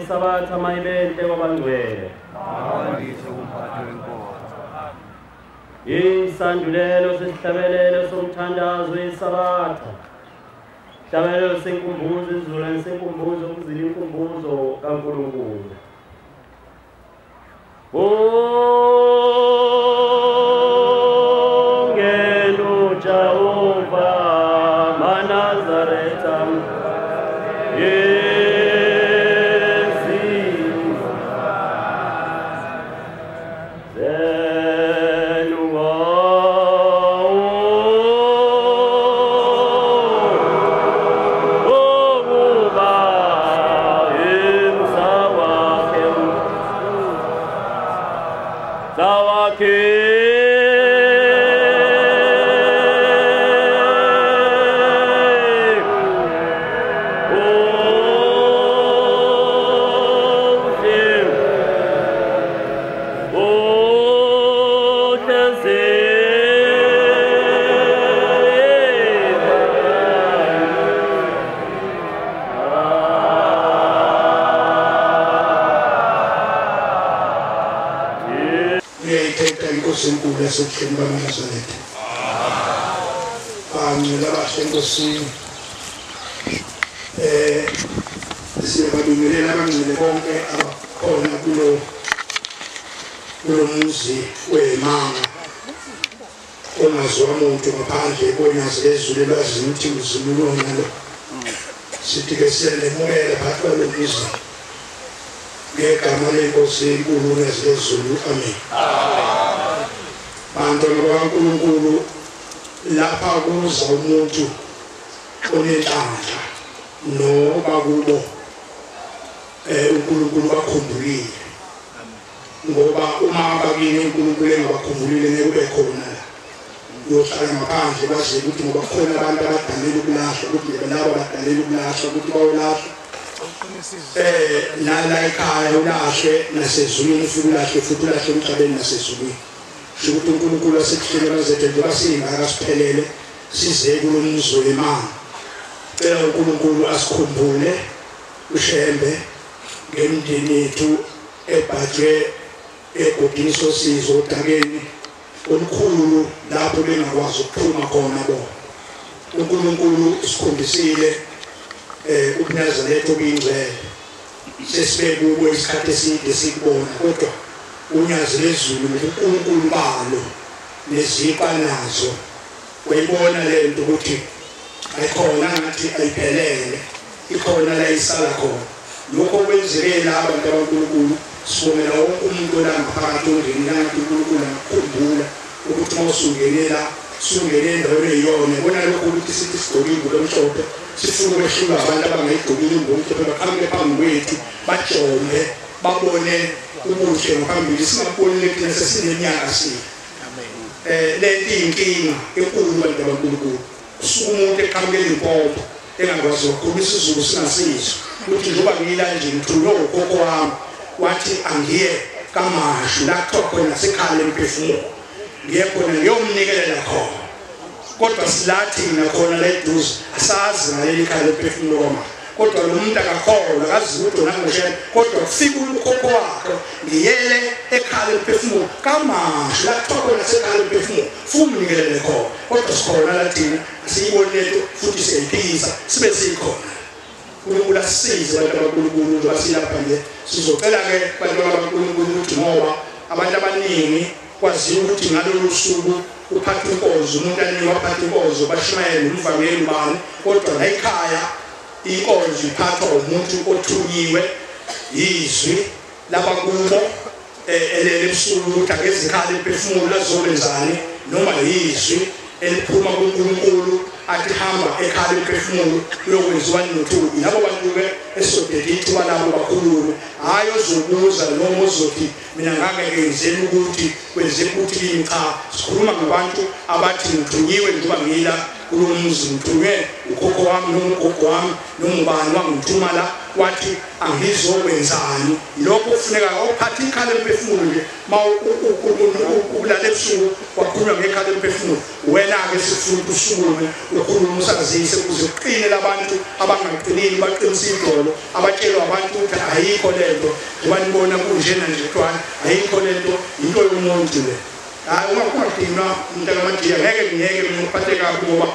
Sabatha mayibente kwabangcwele isandulelo sesihlabelelo somthandazo isabatha hlabelelo senkumbuzo izulwane senkumbuzo ukuzila inkumbuzo kaNkulunkulu ngelo Jehova maNazaretha Senkulu yasebuhleni bamaNazaretha. Ngicela abahle enkosini. Siyababingelela abangcwele bonke abakhona kulo muzi wemanga. Ongaziwa muntu ngaphandle konyazi lezulu elwazini ukuthi uzulu ngalo. Sithi ke siyalemukela phakathi kwalo muzi. Ngegama lenkosi enkulu nezulu. Amen. Bantwana bakaNkulunkulu lapha kuza umuntu onenhlanhla noma kubo uNkulunkulu bakhumbulile ngoba uma abakini uNkulunkulu engabakhumbulile ngeke kube khona yohlala ngaphandle baze ukuthi ngoba khona abantu abadalela ukulahlwa ukuthi labo abadalela ukulahlwa ukuthi bawulahlwa nala ekhaya ulahle nasezulwini ufike ulahle futhi ulahle emhlabeni nasezulwini ukuthi uNkulunkulu asekuhlele bazethe njengoba singaka siphelele size kulo muzi wemanga cela uNkulunkulu asikhumbule ushembe ngemindeni yethu ebhajwe egodini sosizo odakeni olukhulu lapho bengakwazi ukuphuma khona bo uNkulunkulu sikhombisile uNazaretha obingcwele sesibeke kubo isikhathi eside sikubona kodwa unyazi lezulu uNkulunkulu balo neziqa nazo uyibona lento ukuthi ayikhona ngathi ayiphelele ikhona la isala khona lokho kwenzekela abantu abankulunkulu sibonela wonke umuntu olanga phakathi ongenela uNkulunkulu akukhumbula ukuthi mawusungelela sungele endaweni eyona bona lokho ukuthi sithi sigqoke ingubo emhlophe sifuna ukwehlula abantu abangayigqokile ingubo emhlophe bakhambe phambi kwethu bajonge babone ubuhle ngaphambili singaboni lethina sesineminyaka sini lento inkinga enkulu abantu abankulunkulu umuntu eqhamukela impompo engakwazi ukukhuluma isizulu singasizwa ukuthi njengoba ngiyilanje ngithulo ukhokho wami wathi angiye kaMashu la khona sekhaya emphefumulo ngiye khona ngiyomnikelela khona kodwa silathi nakhona la eduze asazi ngale ikhaya emphefumulo kwama kodwa lo muntu akakholwa akazi ukuthi nangoshela kodwa kufika ukhokho wakhe ngiyele ekhaya emphefumulo kaMashu la khona sekhaya emphefumulo fumnikelele khona kodwa sikhona lathina siyibone lento futhi siyayiphisa sibe sikhona uNkulunkulu asisize abantu abankulunkulu njengoba silapha nje sizocela ke abantu abankulunkulu ukuthi ngoba abantu abaningi kwaziwa ukuthi ngalolu suku uphatha inkonzo umuntu aningi waphatha inkonzo bashumayela umvangeli bani kodwa la ekhaya inkonzo iphathwa umuntu othunyiwe izwi labakubo elele ebusuku ukuthi akezikhala emphefumulo lazobenzani noma izwi eliphuma kuNkulunkulu athi hamba ekhala emphefumulo uyokwenziwa nothu yabo bantu ke esodelithi walabo bakhulume hayi ozobuza noma ozothi mina ngangekenzeni ukuthi kwenze ukuthi kimi cha sikhuluma ngabantu abathi ngithunyiwe njengoba ngila kulo muzi ngithunywe ukhokho wami nogogo wami nomngane wangithuma la wathi angizokwenzani lokho kufuneka ophatha ikhala emphefumulo nje ulale ebusuku wakhulunywa ngekhala emphefumulo wena ke sifuna usukume ukhuluma usazise ukuze uqine labantu abangaqinile baqinisa idolo abatshelwa abantu ukuthi ayikho lento ngoba nibona kunjena nje kuthiwa ayikho lento into yomuntu le hayi uma kungadinwa umntana kaMadiya ngeke ngiphathe kabi ngoba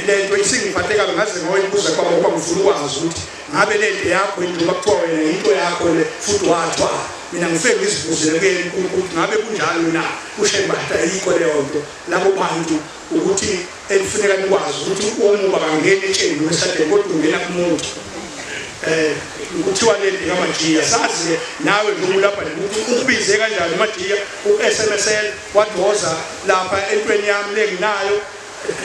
lento isingiphathe kabi ngaze ngoyibuza kwaba ngoba ngifuna ukwazi ukuthi ngabe lento yakho njengoba kuthiwa wena into yakho le futhi wathwa mina ngifike ngizibuzele kuyena ukuthi ngabe kunjalo na ushembatha ayikho leyo nto labo bantu ukuthi elifuneka nikwazi ukuthi umuba kangeni etsheni wesade kodwa ungena kumuntu kuthiwa lento kaMadiya sazi nawe ngulapha ukuthi ukubize kanjani uMadiya uSMSL wadoza lapha entweni yami lenginayo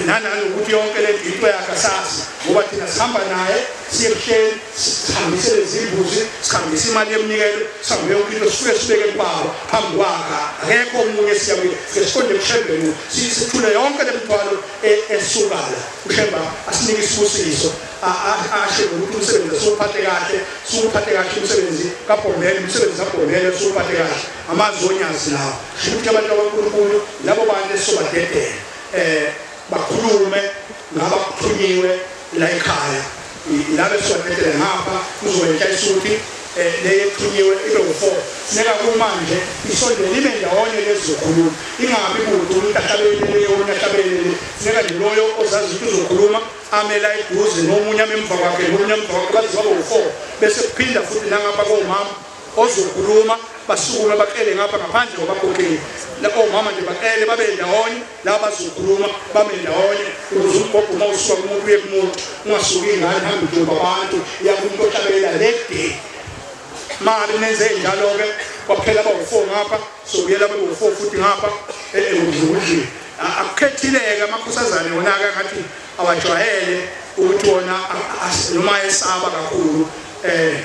nanani ukuthi yonke lento into yakhe sazi ngoba thina sihamba naye siye kuhleli sihambise lezimbuzi sihambise imali yemnikelo sihambe yonke into sifike sibeke kubaba phambi kwakhe akekho omunye siyabuye siqonde kushembeni sithule yonke lemthwalo esukala ushemba asinike isibusiso ashe ukuthi umsebenzi sophathe kahle umsebenzi kaBhombele umsebenzi kaBhombele sophathe kahle amazonyazi lawo ukuthi abantu abankulunkulu labo bantu esobadedela bakhulume ngabakhunyiwe la ekhaya labe siwadedele ngapha kuzoyeka isuthi leyethunyiwe ibe u4 sineka kumanje isondele libe ndawonye lezizokhuluma ingabi ukuthi umuntu ahlabelele yona ahlabelele sineka nje loyo ozazi ukuthi uzokhuluma amela eduze nomunye emva kwakhe nomunye emva kwakhe bazoba u4 bese kuphinda futhi nangapha komama ozokhuluma basukume baqele ngapha ngaphandle ngobakhokheli lapho omama nje baqele babe ndawonye la bazokhuluma babe ndawonye ukuze umbhobho mawusuka kumuntu uye kumuntu ungasuki ingane hambe njengoba abantu yakumuntu ohlabelela lede mali nenze njalo ke kwaphela bawu4 ngapha sobuyela bawu4 futhi ngapha ukudlula akukhethileke amakhosazane wona ke ngathi awajwayele ukuthi wona noma esaba kakhulu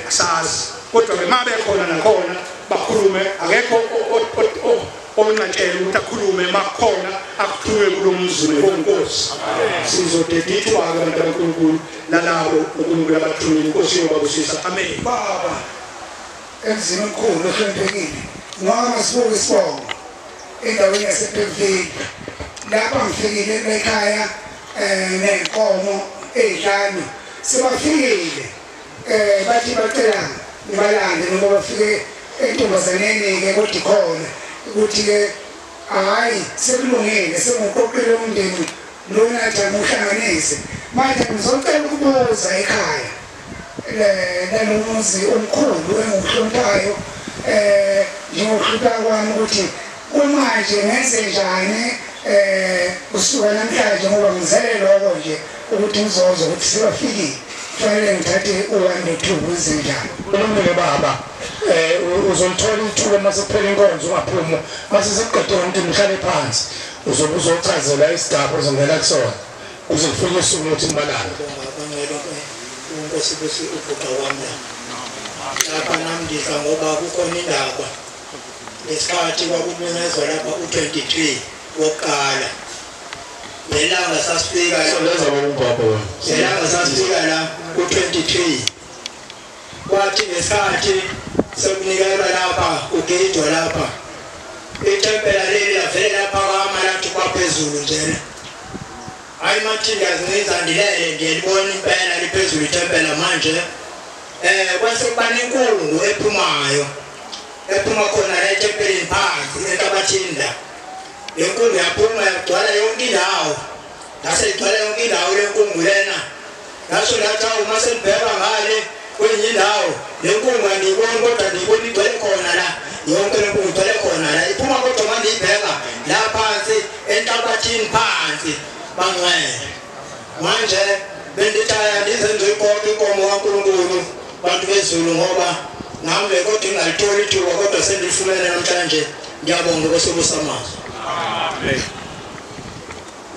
asazi kodwa ke mabe khona nakhona bakhulume akekho onqatshela ukuthi akhulume makhona akuthunywe kulomzulu wenkosi sizodedithwa abantu kaNkulunkulu lalabo uNkulunkulu abathunywe inkosi yobabusisa amen baba emzini omkhulu ohloniphekile ngoba sibuke isibongo endaweni yasePhevili lapha ngifikile ekhaya nenkomo ezihlanu sebafikile bathi bacela ibalande noma bafike entombazaneni ke kodwa khona ukuthi ke hayi sekulungile sengiqoqile umndeni lona athi muhlanganise manje ngizocela ukubuza ekhaya nalomuzi omkhulu engihloniphayo njengokuhluka kwami ukuthi kumanje ngenze njani usuka namhlanje ngoba ngizele lokho nje ukuthi ngizoza ukuthi sebafikile fanele ngithathe u1 kuze njalo kulungile baba uzolithola ithuba masephela inkonzo ungaphuma mase sekuqedwe umuntu mhlale phansi uzobe uzochazela isigaba ozongena kusona uze kufike usuku lokuthi imalana Inkosi bese ubhuqa wami lapha namdisa ngoba kukhona indaba lesikhathi kwakumenezwa lapha u23 wokuqala nelanga sasifika leza ubaba wena nelanga sasifika la ku23 kwathi ngesikhathi sekunikela lapha ugejwa lapha itempela leli lavela lapha kwamalathi kwaphezulu njena hayi mathinda zinizandilele ngiyibona impela liphezulu itempela manje kwase kubani inkungu ephuma khona la etempeleni phansi eNtabathinda lenkungu yaphuma yagcwala yonke indawo ngase igcwala yonke indawo lenkungu lena ngaso lathi uma selibheka ngale kwenye indawo lenkungu angiyiboni kodwa ngiyibona igcwele khona la yonke lenkungu igcwele khona la iphuma kodwa manje ibheka la phansi eNtabathini phansi bangwele manje bendithaya ndizenze inkomo kaNkulunkulu bantu bezulu ngoba nami kodwa ngalithola ithuba kodwa sendifumene namhlanje ngiyabonga kwesobusamazwe amen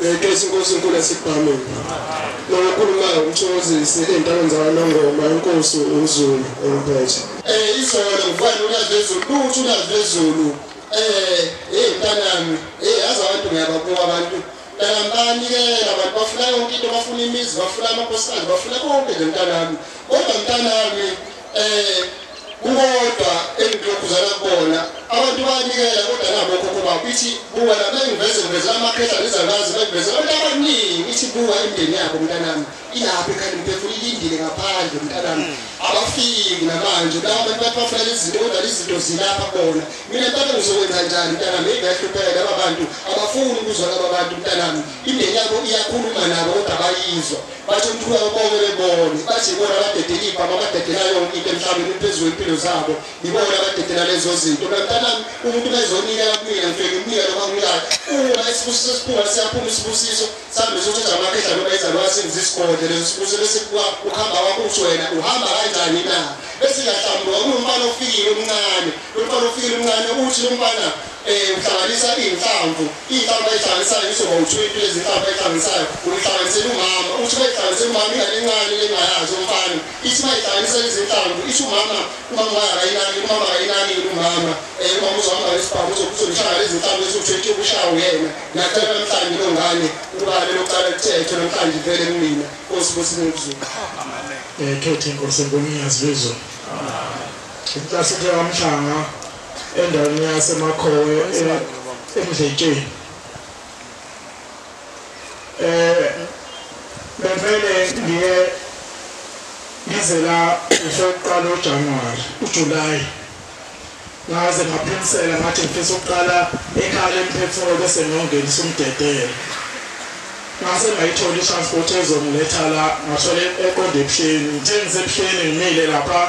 Nkosi inkulu esibhameni. Lokukhulumayo umthokozisi endaweni zaNongoma inkosi uZulu emphethe. Izolo ngivana uNazizulu lutho uNazizulu mntanami yazi abantu ngiyababuka abantu Nambani ke abantu bafuna yonke into bafuna imizi bafuna amakhosikazi bafuna konke nje mntanami kodwa mntanami kodwa engiyokuzala kubona abantu banikela kodwa nabo khokho babo ithi buka la bengiveze amakhehla lezangazi bengiveze abantu abaningi ithi buka imndeni yakho mntanami ilapha ekhaya imphefumulo ilindile ngaphandle mntanami abafiki namanje la abantu bafuna izinto kodwa izinto zilapha bona mina mntana ngizokwenza njani mntanami ngiyahlupheka laba bantu abafuni ukuzwa laba bantu mntanami imndeni yabo iyakhuluma nabo kodwa bayizwa bathi umuntu uyabonke bebone bathi bona abadedela ipama abadedela yonke into emhlabeni phezulu impilo zabo ibona abadedela lezo zinto mntanami umuntu bezonika kumina ngifike kumina noma ngilala uma isibusiso siphuma siyaphuma isibusiso sambe sokuthatha amakhehla noma izalwa senza isigodle lezo sibusiso bese ukuhamba kwakho uthi wena uhamba kanjani na bese ngiyahlambuka umfana ofikile omncane umfana ofikile omncane uthi lo mfana uhlanganisa inhlamvu ayihlanganisayo isoba u20 lezi inhlamvu ayihlanganisayo uyihlanganisela umama uthi bayihlanganisela umama ingane encane lengayazi umfana ithi bayihlanganisa lezi inhlamvu ithi umama akayinaki umama uzahamba nesibhamu uzonishaya lezi inhlamvu eziwu20 ubushawo yena ngiyacela namhlanje lo ngane ubale lokucala lithethe namhlanje vele kumina osibosini ngizulu Khethe inkosi ngomnyazizo uhlasithi amhlanga endaweni yasemakhowe emdletsheni bevele ngize la usoqala uJanuary uJuly ngaze ngaphimisela ngathi ngifisa ukuqala ekhaya lemphefumulo bese ngiyongenisa umdedelo ngase ngayithola itransport ezongiletha la ngathola eqonde ebuhleni ngithengise ebuhleni ngimile lapha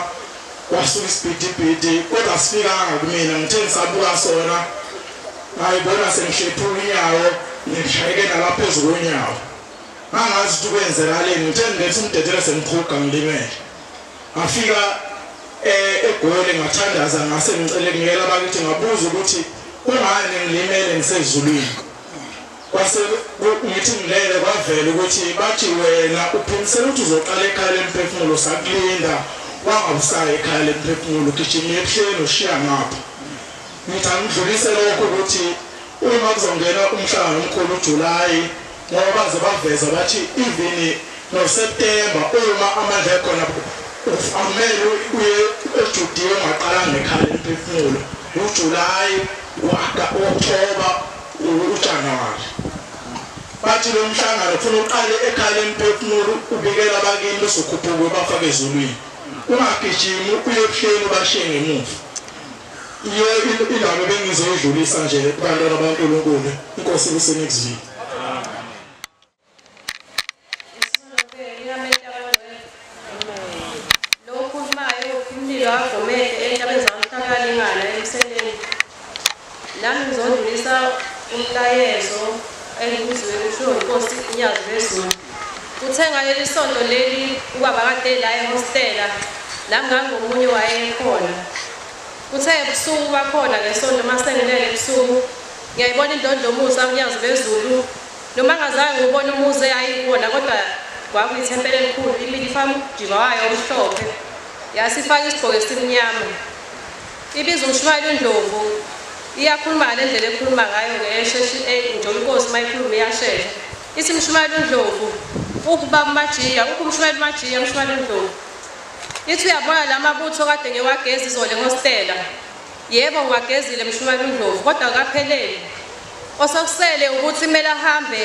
kwasuka isibhidibhidi kodwa sifikanga kumina ngithe ngisabuka sona ngayibona sengishephuka inyawo ngishayeke nalapha phezulu kwenyawo angazi ukuthi kwenzekaleni ngithe ngilethe umdedelo sengikhuga ngilimele ngafika eGoli ngathandaza ngase ngicele ngiyela bakithi ngabuza ukuthi kungani ngilimele ngisezulwini kwase ngithi ngilele kwavela ukuthi bathi wena uphimisela ukuthi uzoqala ekhaya lemphefumulo sakulinda wangabusaya ekhaya lemphefumulo gijima ebuhleni ushiya ngapha ngithi angidlulise lokho ukuthi uma kuzongena umhlangano omkhulu uJuly ngoba baze baveza bathi even noSeptember uma amandla ekhona amele uye eJudiya ungaqala ngekhaya lemphefumulo uJuly October uJanuary bathi lo mhlangano ufuna uqale ekhaya lemphefumulo ubikela abakini besokhuphuka bafake ezulwini ungagijimi uye ebuhleni bashiye ngemuva ilalo bengizoyidlulisa nje kubantwana baNkulunkulu inkosi kusenixville nami ngizodlulisa umlayezo engizwe kusho inkosi iNyazizulu uthenga leli sonto leli ubaba kade la ehostela la ngangomunye wayekhona uthe ebusuku bakhona ngesonto masengilele ebusuku ngiyayibona indondlomusa uNyazizulu noma ngazange ngibone umuze ayikona kodwa kwakuyithempele elikhulu imilifamu ujiba wayo omhlophe yasifaka isigqoko esimnyama ibiza uMshumayeli uNdlovu iyakhuluma lendlela ekhuluma ngayo ngesheshi nje inkosi mayikhuluma iyashesha ithi uMshumayeli uNdlovu ukuba uMajiya uMshumayeli uMajiya uMshumayeli uNdlovu ithi uyabona lamabutho kade ngewageza izole ngostela yebo ngiwagezile uMshumayeli uNdlovu kodwa akapheleli osokusele ukuthi kumele ahambe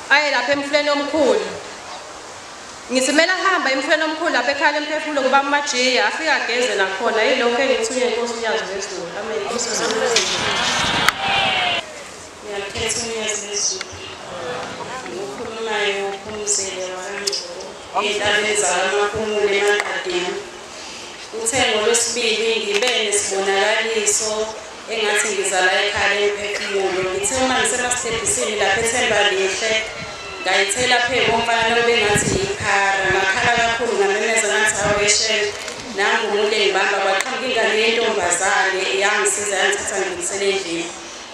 aye lapha emfuleni omkhulu ngithi kumele ahambe emfuleni omkhulu lapha ekhaya lemphefumulo kuba uMajiya afika ageze nakhona yilokho engithunywe inkosi uNyazizulu amen ngiyakhetha uNyazizulu ukukhulumayo uphumzile wakangcobo ey'ntabeni zakamaphumulo eMaqadeni uthe ngolwesibili ngibe nesibonakaliso engathi ngizala ekhaya lemphefumulo ngithe uma ngisemasitebhisini lapha eThembalihle ngayithela phela umfana obengathi yikhara ngakhala kakhulu ngamemeza ngathi aweshela nangu umuntu engibamba kwaqhamuka ingane yentombazane yangisiza yangithatha ngiyisele endlini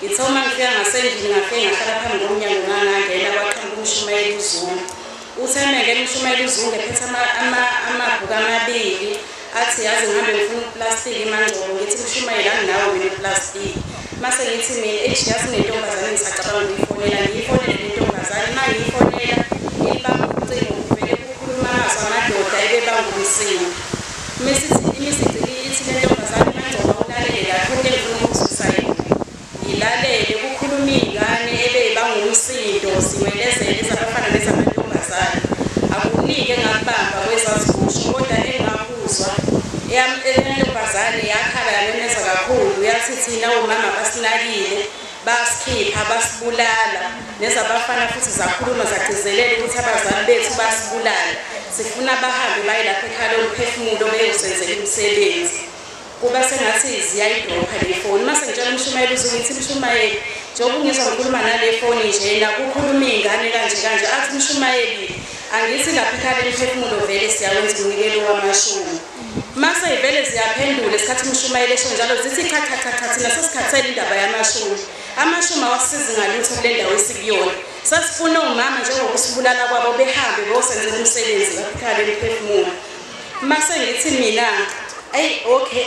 ngithe uma ngifika ngasendlini ngafike ngahlala phambi komnyango ngangangena kwaqhamuka umshumayeli uZungu uthe mengene umshumayeli uZungu ephethe amabhuku amabili athi yazi ngihambe ngifuna uplastic imangcobo ngithi umshumayeli anginawo mina uplastic mase ngithi mina yazi nentombazane ngisacabanga ukuyifonela ngiyifonele lentombazane uma ngiyifonela ibanga ucingo kuvele kukhuluma amazwi amadoda ebebanga umsindo imisithi ithi lentombazane imangcobo ulalele lapho into engifuna ukuzwisa ilalele kukhuluma iy'ngane ebey'banga umsindo siwelezele ezabafana nezamantombazane akunike engakubamba kwezazigusho kodwa engakuzwa lentombazane yakhala yamemeza kakhulu yathi thina omama basinakile basikhipha basibulala nezabafana futhi zakhuluma zagcizelela ukuthi abazali bethu basibulala sifuna bahambe baye lapho ekhaya lomphefumulo beyosenzela imisebenzi kuba sengathi ziyayidropha le phone mase ngitshela umshumayeli uzokuthi umshumayeli njengoba ungizwa ngikhuluma nale phone njena kukhuluma iy'ngane kanje athi umshumayeli angithi lapho ekhaya lomphefumulo vele siyawenza umnikelo wamashumi mase ivele ziyaphendula isikhathi umshumayeli esho njalo zithi cha thina sesikhathele indaba yamashumi amashumi awasizi ngalutho kule ndawo esikuyona sasifuna omama njengokusibulala kwabo behambe beyosenzela umsebenzi lapho ekhaya lomphefumulo mase ngithi mina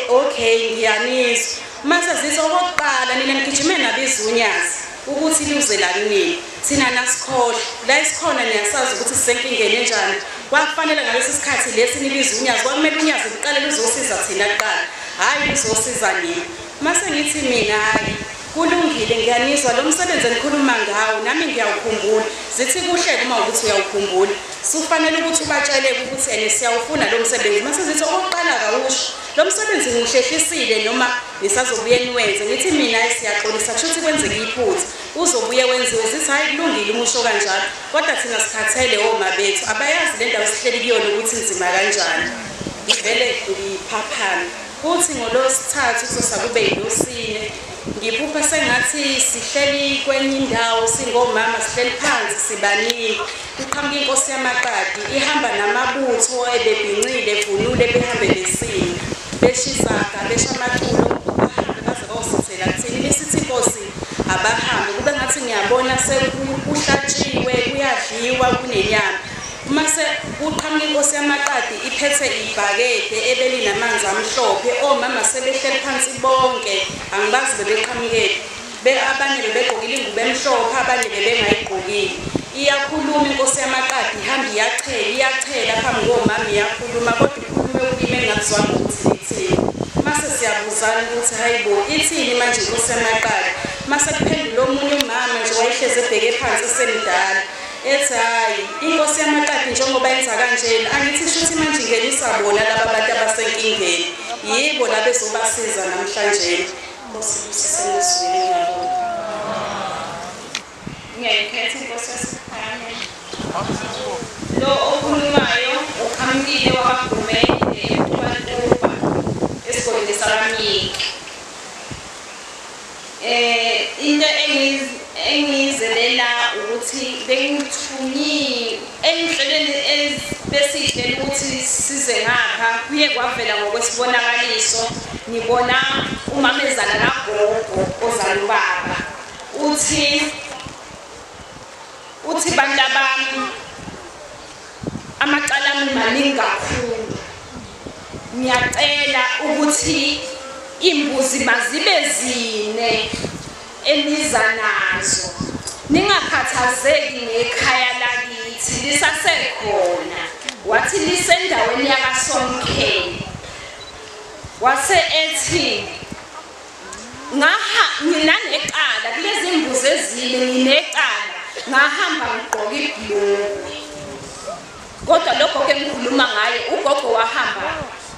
okay ngiyanizwa mase zithi okokuqala nina ngigijime nabezunyazi ukuthi luze la kunini thina nasikhohle la isikhona niyasazi ukuthi sisenkingeni enjani kwakufanele ngalesi sikhathi lesi nibiza unyazi kwakumele unyazi liqale luzosiza thina kuqala hayi luzosiza nini mase ngithi mina hayi kulungile ngiyanizwa lo msebenzi engikhuluma ngawo nami ngiyawukhumbula zithi kuhle uma ukuthi uyawukhumbula sufanele ukuthi ubatshele ukuthi ene siyawufuna lo msebenzi mase zithi okokuqala kawusho lo msebenzi ngihlehlisile noma nisazobuye niwenze ngithi mina siyaxolisa kusho ukuthi kwenzeke iphutha uzobuye wenziwe zithi hayi kulungile umusho kanjalo kodwa thina sikhathele oma bethu abayazi le ndawo sihleli kuyona ukuthi nzima kanjani ivele ngiphaphana futhi ngolosithathu kusosakube yilosine ngiphupha sengathi sihleli kwenye indawo singomama sihleli phansi sibaningi kuqhamuka inkosi yamaqadi ihamba namabutho ebebhincile evunule behambe besini beshizaga besha amaculo bahambe baze bayosithela kuthini besithi inkosi abahambe kube ngathi ngiyabona sekuhlatshiwe kuyadliwa kunenyama mase kuqhamuka inkosi yamaqadi iphethe ibhakede ebelinamanzi amhlophe omama sebehleli phansi bonke angibazi bebeqhamukele abanye bebegqokile ingubo emhlophe abanye bebengayigqokile iyakhuluma inkosi yamaqadi ihamba iyachela phambi komama iyakhuluma kodwa ikhulume ulimi engakuzwanga ukuthi ithini mase siyabuzana ukuthi hayibo ithini manje inkosi yamaqadi mase kuphendula omunye umama nje wayehlezi ebheke phansi esemdala ethi hayi inkosi yamaqadi njengoba yenza kanjena angithi shuthi manje ingenisa bona laba bantu abasenkingeni yibo labezobasiza namhlanje inkosi usisenzwini ngiyabona ngiyayikhetha inkosi yasikhanya lo okhulumayo uqhamukile wabagumele ebubantuba esigodini salamiki into engizelela ukuthi bengithunyi enhlelweni ezibesihle ukuthi size ngapha kuye kwavela ngokwesibonakaliso ngibona umama ezala nagogo ozala ubaba uthi bantu bami amacala ami maningi kakhulu ngiyacela ukuthi imbuzi mazibe zine eniza nazo ningakhathazeki ngekhaya lakithi lisasekhona wathi lisendaweni yakasonkheni wase ethi nginanecala kulezi mbuzi ezine nginecala ngahamba ngigqoka ibhulukwe kodwa lokho ke ngikhuluma ngayo ugogo wahamba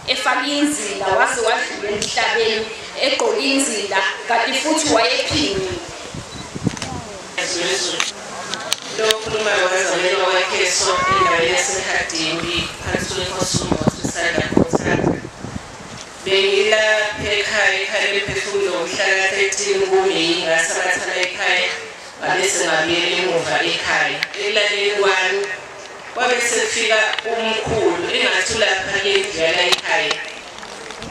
efaka inzila waze wadlula emhlabeni egqoka inzila kanti futhi wayephini lokhuluma wazalelwa wakheso endaweni yasekhadini phansi kwenkosumo wasisanda khothatha bengilapha ekhaya lemphefumulo ngomhlaka 13 kuMeyi ngasabathana ekhaya babese ngabuyela emuva ekhaya elaleni kwami kwabe sekufika umkhulu engathi lapha yendlela ekhaya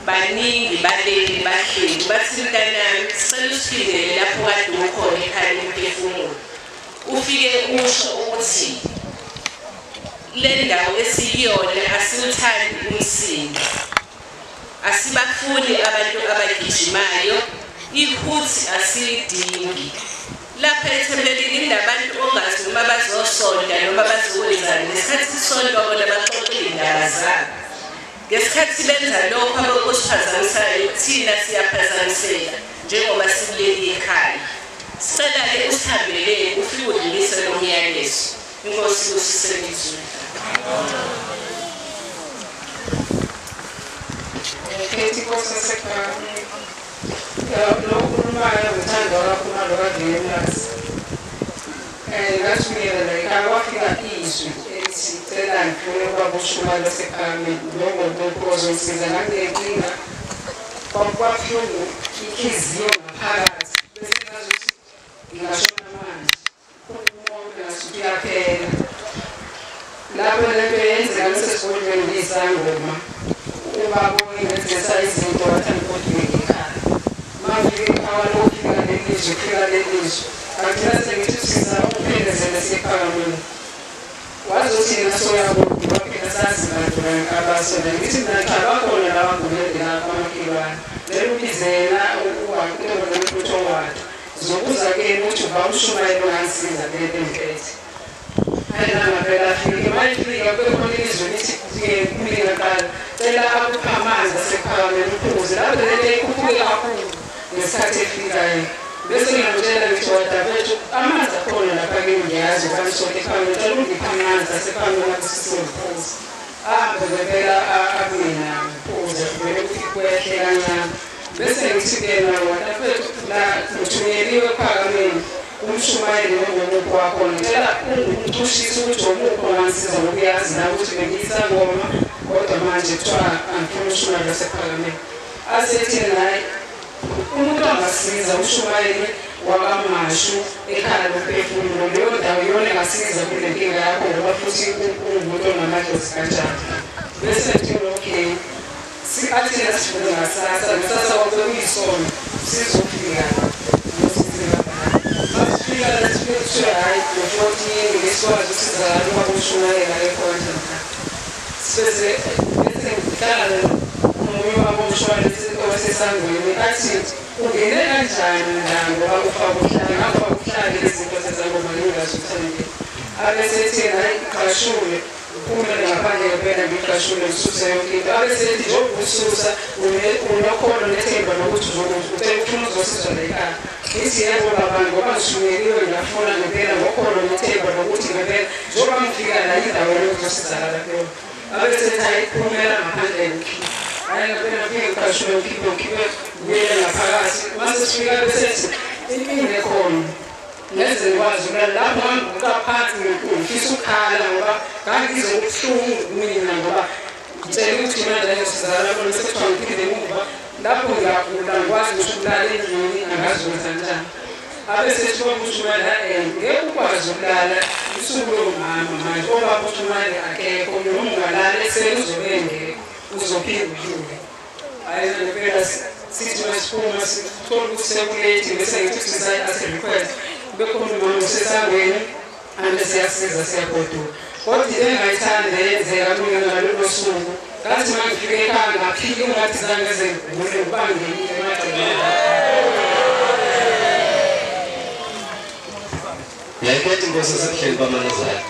baningi baleli bahleli bathi mntanami sicela usiphindele lapho kade ukhona ekhaya lomphefumulo ufike usho ukuthi le ndawo esiyiyona asiwuthandi umsindo asibafuni abantu abagijimayo ihuthi asiyidingi lapha ethembelini inabantu ongazi noma bazosonda noma bazokwenzani ngesikhathi isonto bona baxoxe indaba zabo ngesikhathi benza lokho abakusiphazamisayo thina siyaphazamiseka njengoba sikuleli ekhaya sicela-ke usihambele ufike udlulise lo myalezo inkosi kusisebenzile Keti kosa sekhaya lokukhulumayo ngithanda kakhulu lokadlelasi ngathumela la ekhaya kwafika izwi elithi cela ngifune ukubaba uShumalo wasekhaya ngokuzosiza ngangenkinga kwabuhlungu inhliziyo ngaphakathi bese ngazuthi ngingashona manje umuntu ngasuthi uyaphela lapho lento yenzeka besesikolweni ngiyisangoma ubaba oyenza izinto wathanda ukuthi ngikhaya manje awalofika lelizwe fika lelizwe akuthiwa sengithi sizama ukuphindezela sekhaya wazothi nasoyabo waphela sazi bantu abasonda ngithi mina cha bakhona laba ngumende lapha amakilwane lelo bizela uwaqobo wathi zokuza ke ukuthi bawushumayela ngasiza lento mpethe ayina phela fike bayifika bekhona izwe lithi kumina qala cela akuphamanzi asekhaya lephuze lapho lele ikhuphuke kakhulu ngesikhathi efikayo bese ngiyamtshela ngithi wadabethu amanzi akhona lapha ke ngiyazi kwanisonke ekhaya ngicela ungiphamanzi asekhaya lapho sisiphuze ahambe ngempela akumina phuze vele ukuthi kuyahleka nyana bese ngithi kena wadabethu la ngithunyeliwe phakameni umshumayeli ngomuntu wakho ngicela ungithushise ukuthi omupho ngisiza ngokuyazi na ukuthi bengiyisangoma kodwa manje kuthiwa angifuni ushumayeli wasephakameni asethi naye umuntu angasiza ushumayeli wakamashu ekhaya lomphefumulo leyo ndawo iyona engasiza kule nkinga yakho ngoba futhi ungumuntu onamadlozi kanjani bese ngithi okay athina sifuna ngasasa wakho uyisona sizofika hayi ukuthi ngesikwazi usizakala uma kushumayela ekhona bese ngihlala umunye wabo umshwalense owasesangweni athi ungene kanjani la ngoba ufaka uhlala ngapha uhlala izinto zezangoma ngingazuthandi abesethi hayi qashule uma ngaphandle ngempela ngiqashule ngisuse yonke into abesethi njengokususa unokhona nethemba nokuthi ufuna uzosizwa la ekhaya ithi yebo baba ngoba ngishumeliwe ngiyafuna ngempela ngokhona nethemba nokuthi ngempela njengoba ngifika la indawo yokuzosizakala kuyo abesethi hayi phumela ngaphandle hayi ngempela ngifike ngiqashule ngikhiphe ngiyele ngaphakathi mase sifika besethi impilo ekhona ngeze ngikwazi lapho ngaphansi ngifisa ukhala ngoba ngangizwe ubuhlungu mina ngoba ngicela ukuthi manje ngizozala bona sekuthiwa ngiphinde emuva lapho ngiyagula ngikwazi ukuthi ukulala endlini angazi ukuthi kanjani abesethi babushumela ngeke ukwazi ukulala usuku lomama manje obaba ushumela akekho noma ungalala ekuseni uzobe ngekho uzophinde udlule hayi ngempela sithi masiphuma sithola ukuthi sekulethi bese ngithi sisa-request bekhona umuntu usesangweni ande siyasiza siyagoduka kodwa into engayithanda yenzeka mina ngalolo suku ngathi uma ngifike ekhaya ngaphika ungathi zange zengule ubangelile emagcekeni ngiyakhetha inkosi esebuhleni bamanazana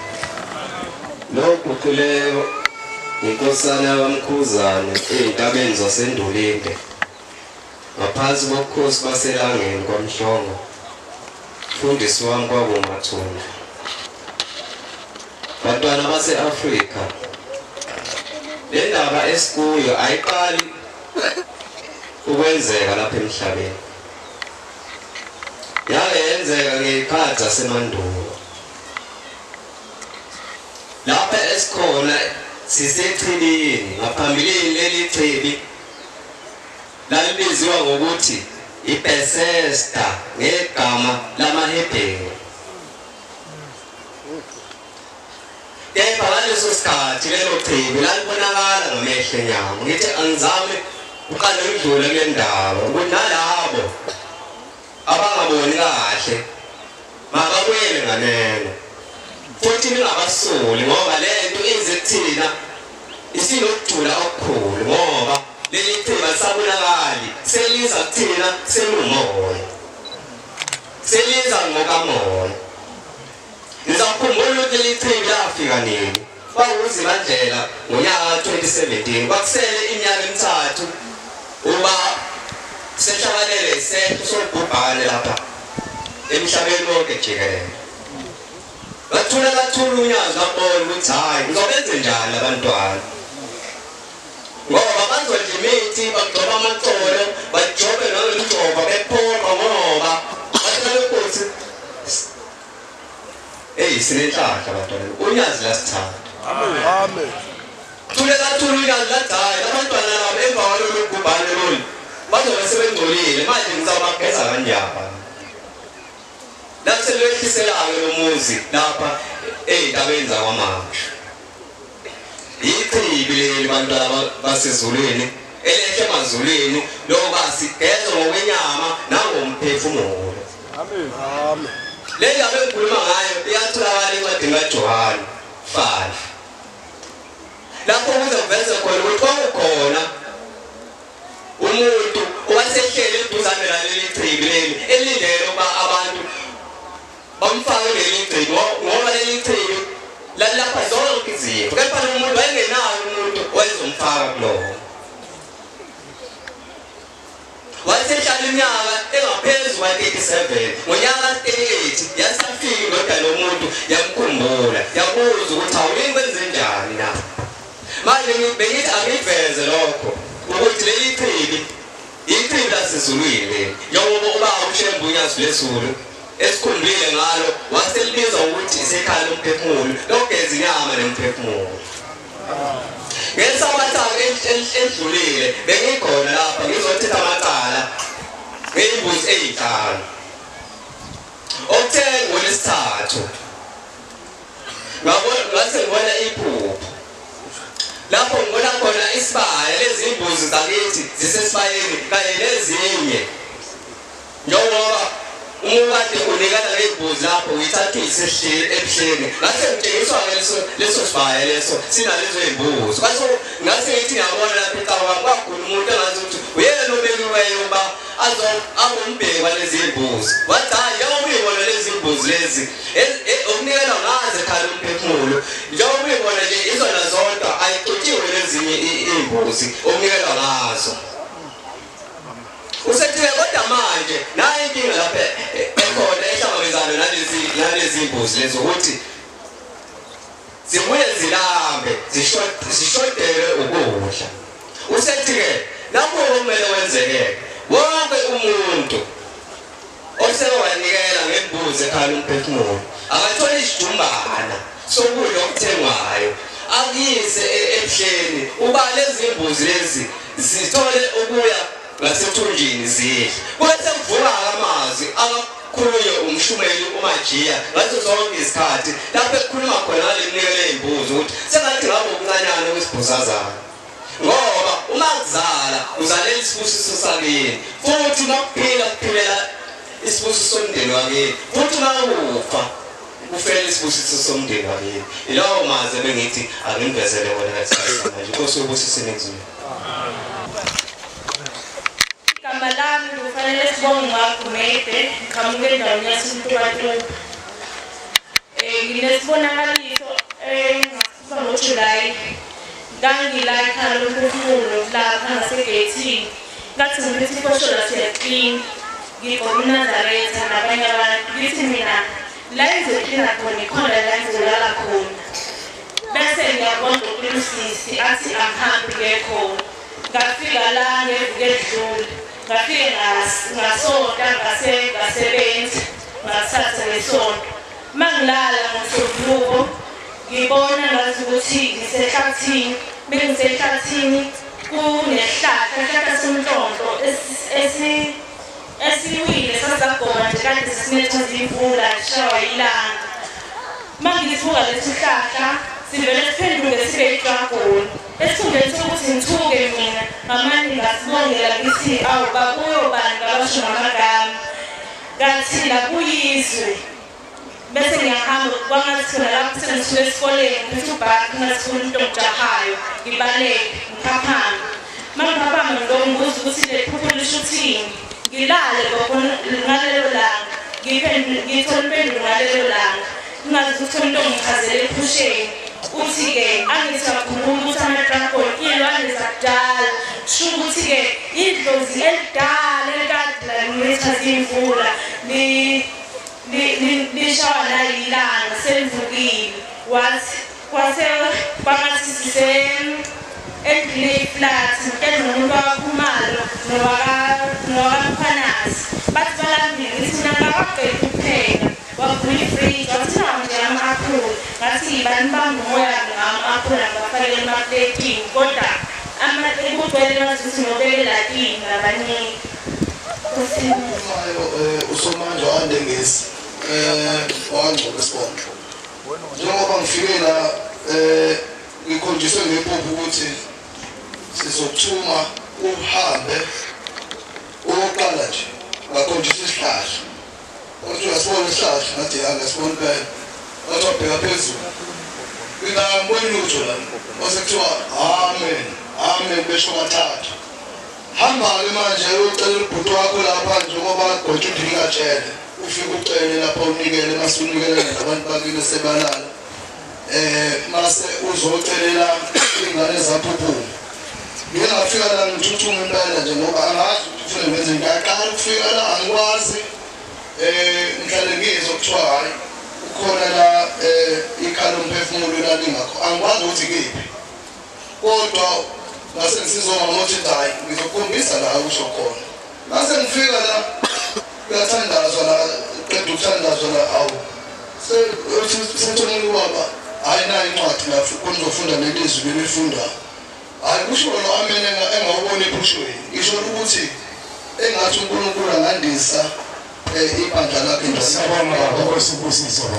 lokhu kuleyo inkosana yaMkhuzane ey'ntabeni zasendulinde ngaphansi kokhosi baselangeni kwaMhlongo mfundisi wami kwabumathunga bantwana base-Afrika le ndaba esikuyo ayiqali ukwenzeka lapha emhlabeni yake yenzeka ngey'khathi zasemandulo lapha esikhona sisechibini ngaphambilini leli chibi lalibiziwa ngokuthi iBethesda ngegama lamaHebheru kepha ngaleso sikhathi lelo chibi lalibonakala ngamehlo enyama ngithi angizame uqale udlule kule ndaba kunalabo abangaboni kahle makabuyele nganeno futhi ningabasoli ngoba lento ize kuthina isinokujula okukhulu ngoba leli thema sabonakali seliza kuthina selumoya seliza ngokamoya ngizakhumbula ukuthi leli thema lafika nini kwakuZibandlela ngonyaka 2017 kwakusele iminyaka emithathu uba seshabalele isethu sobhubhane lapha emhlabeni wonke jikelele bathula unyazo babona ukuthi hayi ngizobenze njani abantwana ngoba bazodla imithi bagcoba amaxolo bajobe nalomjoba bephoqa ngoba bahlale ukuthi sinenhlahla abantwana unyazi lasithatha amen thula unyazo ladala abantwana labo emva kwalolu bhubhane lolu bazobe sebengcolile manje ngizawubageza kanjani lapho lwehliselayo lomuzi lapha endabeni zakwaMashi ichibi leli bantwana basezulwini elehle emazulwini lokho sigeza ngokwenyama nangomphefumulo amen amen leli abengikhuluma ngayo iyatholakala encwadini kaJohane 5 lapho kuzoveza khona ukuthi kwakukhona umuntu owasehlele eduzane naleli chibi leli elindele ukuba abantu bamfake leli chibi ngoba leli chibi lalapha zonke izifo kepha lo muntu wayengenayo umuntu owayezomfaka kulowo wayesehlala iminyaka engaphezu kwa-37 ngonyaka 38 yasafika indoda lo muntu yamkhumbula yabuza ukuthi awuyini kwenze njani na manje bengithi angiveze lokho ukuthi leli chibi ichibi lasezulwini leli njengoba ubaba uShembu Unyazi leSulu esikhumbile ngalo waselibiza ukuthi isekhaya lomphefumulo lokugeza inyama nemphefumulo ngesabathathu endlulile bengikhona lapha ngizothetha amacala ngeyimbuzi ey'hlanu okuthe ngolesithathu ngase ngibona iphupho lapho ngibona khona isibaya lezi imbuzi zakithi zisesibayeni kanye nezinye njengoba umukade unikana lezimbuzi lapho uyithatha ebuhleni ngase ngitshengiswa leso sibaya leso sinalezo imbuzi kwaso ngase ngithi ngiyabona lapha ecawa kwakhona umuntu engazi ukuthi uyena obekiweyo uba azombheki walezi imbuzi wathi hayi njengoba uyibona lezi imbuzi lezi okunikana ngaze khala umphefumulo njengoba uyibona nje izona zodwa ayixutshiwe lezinye imbuzi okunikana ngazo usethi kodwa manje nayo inkinga lapha ekhona ehlangabezana nalezi imbuzi lezo ukuthi zibuye zilambe zishodele ukudla usethi-ke lapho okumele wenzeke wonke umuntu osewanikela ngembuzi ekhala umphefumulo akathola isijumbana sokudla okuthengwayo akuyise ebuhleni uba lezi imbuzi lezi zithole ukuya ngasethunjini zidle kwethe kuvuka amazwi akakhulunywe umshumeli uMajiya ngaso zonke isikhathi lapho ekhuluma khona ngalenikele imbuzi ukuthi sengathi ngabo okuncanyana kwesibhuzazana ngoba uma kuzala uzalela isibusiso sakini futhi makuphila kuphilela isibusiso somndeni wakini futhi makufa kufela isibusiso somndeni wakini ilawo maze bengithi angimvezele wona ngasikhathi manje Nkosi ubusise nezulu Kamalami kufanele sibonge ngakugumede ngiqhamuke endaweni yaseMtubatuba nginesibonakaliso ngasuka ngoJulayi ngangila ekhaya lomphefumulo lapha ngasegeyithini ngathi ngithi ifosholo siyaqina ngigqoke uNazaretha nabanye abantu ngithi mina la engizoqina khona ikhona la engizolala khona bese ngiyabona uNkulunkulu athi angihambi khona ngafika la ngevike edlule ngafike ngasonta ngasebenza ngathatha ngesonto mangilala ngoSombuluko ngibona ngathi ukuthi ngisehlathini bengisehlathini kunehlahla somnhlonhlo esiwile sasagoma nje kanti sinetha imvula shawa ilanga mangithuka lesi hlahla sivele siphenduke sibe idragon esithungeni sokuthi ngithuke mina ngamanye ngasibongela ngithi awu bakuyo bani ngabasho ngamagama ngathi lakuyizwe bese ngiyahamba kwangathina lapho sengisuka esikoleni ngithi ubhaki ngasifuna into ngijahayo ngibaleke ngiphaphama mangiphaphama lo ngibuza ukuthi le phupho lisho uthini ngilale ngalelo langa ngithole impendulo ngalelo langa ngazi ukuthi umuntu ongichazele ephusheni uthi-ke angithi kakhumbula ukuthi ama-dragon iy'lwane zakudala sho ukuthi-ke idlozi elidala elikade laletha zimvula lishawa nayilanga selivukile wathi kwangathi endlini flat ngitshela nomuntu wakakhumalo nowakamphanasi bathi balambile ngithi mina ngakaqeda ukupheka wavula ifriji wathi nawo nje ama-aphula ngathi bani bamoya ngama-aphula ngibafakele emapletini kodwa kugcwele ngathi ukuthi ngiyobekela ini ngabaningi uSomandla wandengezi wangcobo esibongo njengoba ngifike la ngikhonjiswe ngephupho ukuthi sizokuthuma uhambe oqala nje ngakhonjiswa isihlahla ukuthi uyasibona isihlahla ngathi angasiboni phela ngathi wabheka phezulu ngingamboni lutho la wasekuthiwa amen besho kathathu hamba-ke manje uyocela ubhuti wakho lapha njengoba gotha udingatshele ufike ucele lapha unikele mase unikele nabantu bakini sebalala mase uzocelela ingane zaphuphuma ngingafika la ngithuthuma impela nje ngoba angazi ukuthi ufune ngenze ngiyaqala ukufika la angikwazi ngihlale ngizwa kuthiwa hayi ukhona la ikhala umphefumulo lalingakho angikwazi ukuthi kephi kodwa ngase ngisizonga ngokuthi hayi ngizokukhombisa la usho khona mase ngifika la uyathandazwa la qeda ukuthandazwa la awu sethonile ubaba hayi nayo incwadi la konizofunda nelizwi belifunda hayi kusho lo amen engawubona ephushweni ngisho ukuthi engathi uNkulunkulu angandisa ibandla lakhe Sabona ngokwesibusiso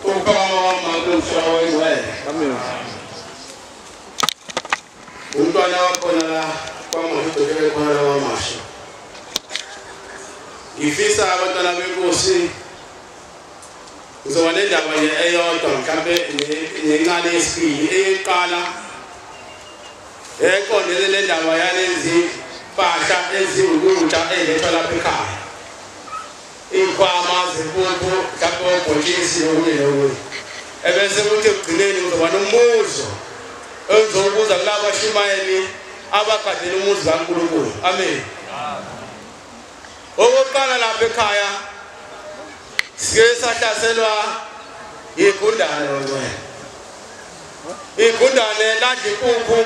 Ukama wamangumfrawe wewe amen umntwana wakho la kwamahudokele khona wamasha ngifisa abantwana benkosi ngizoba nendaba nje eyodwa mhlambe nencane yesibili eyeqala eqondene nendaba yalezi mpahla eziwukudla ezilethwa lapha ekhaya ikhwama zempuphu mhlambe obhontshisi nokunye nokunye ebese kuthi ekugcineni ngizoba nombuzo engizobuza kulaba bashumayeli abagadela umuzi kaNkulunkulu amen okokuqala lapha ekhaya sike sahlaselwa igundane ngcwele igundane ladla impuphu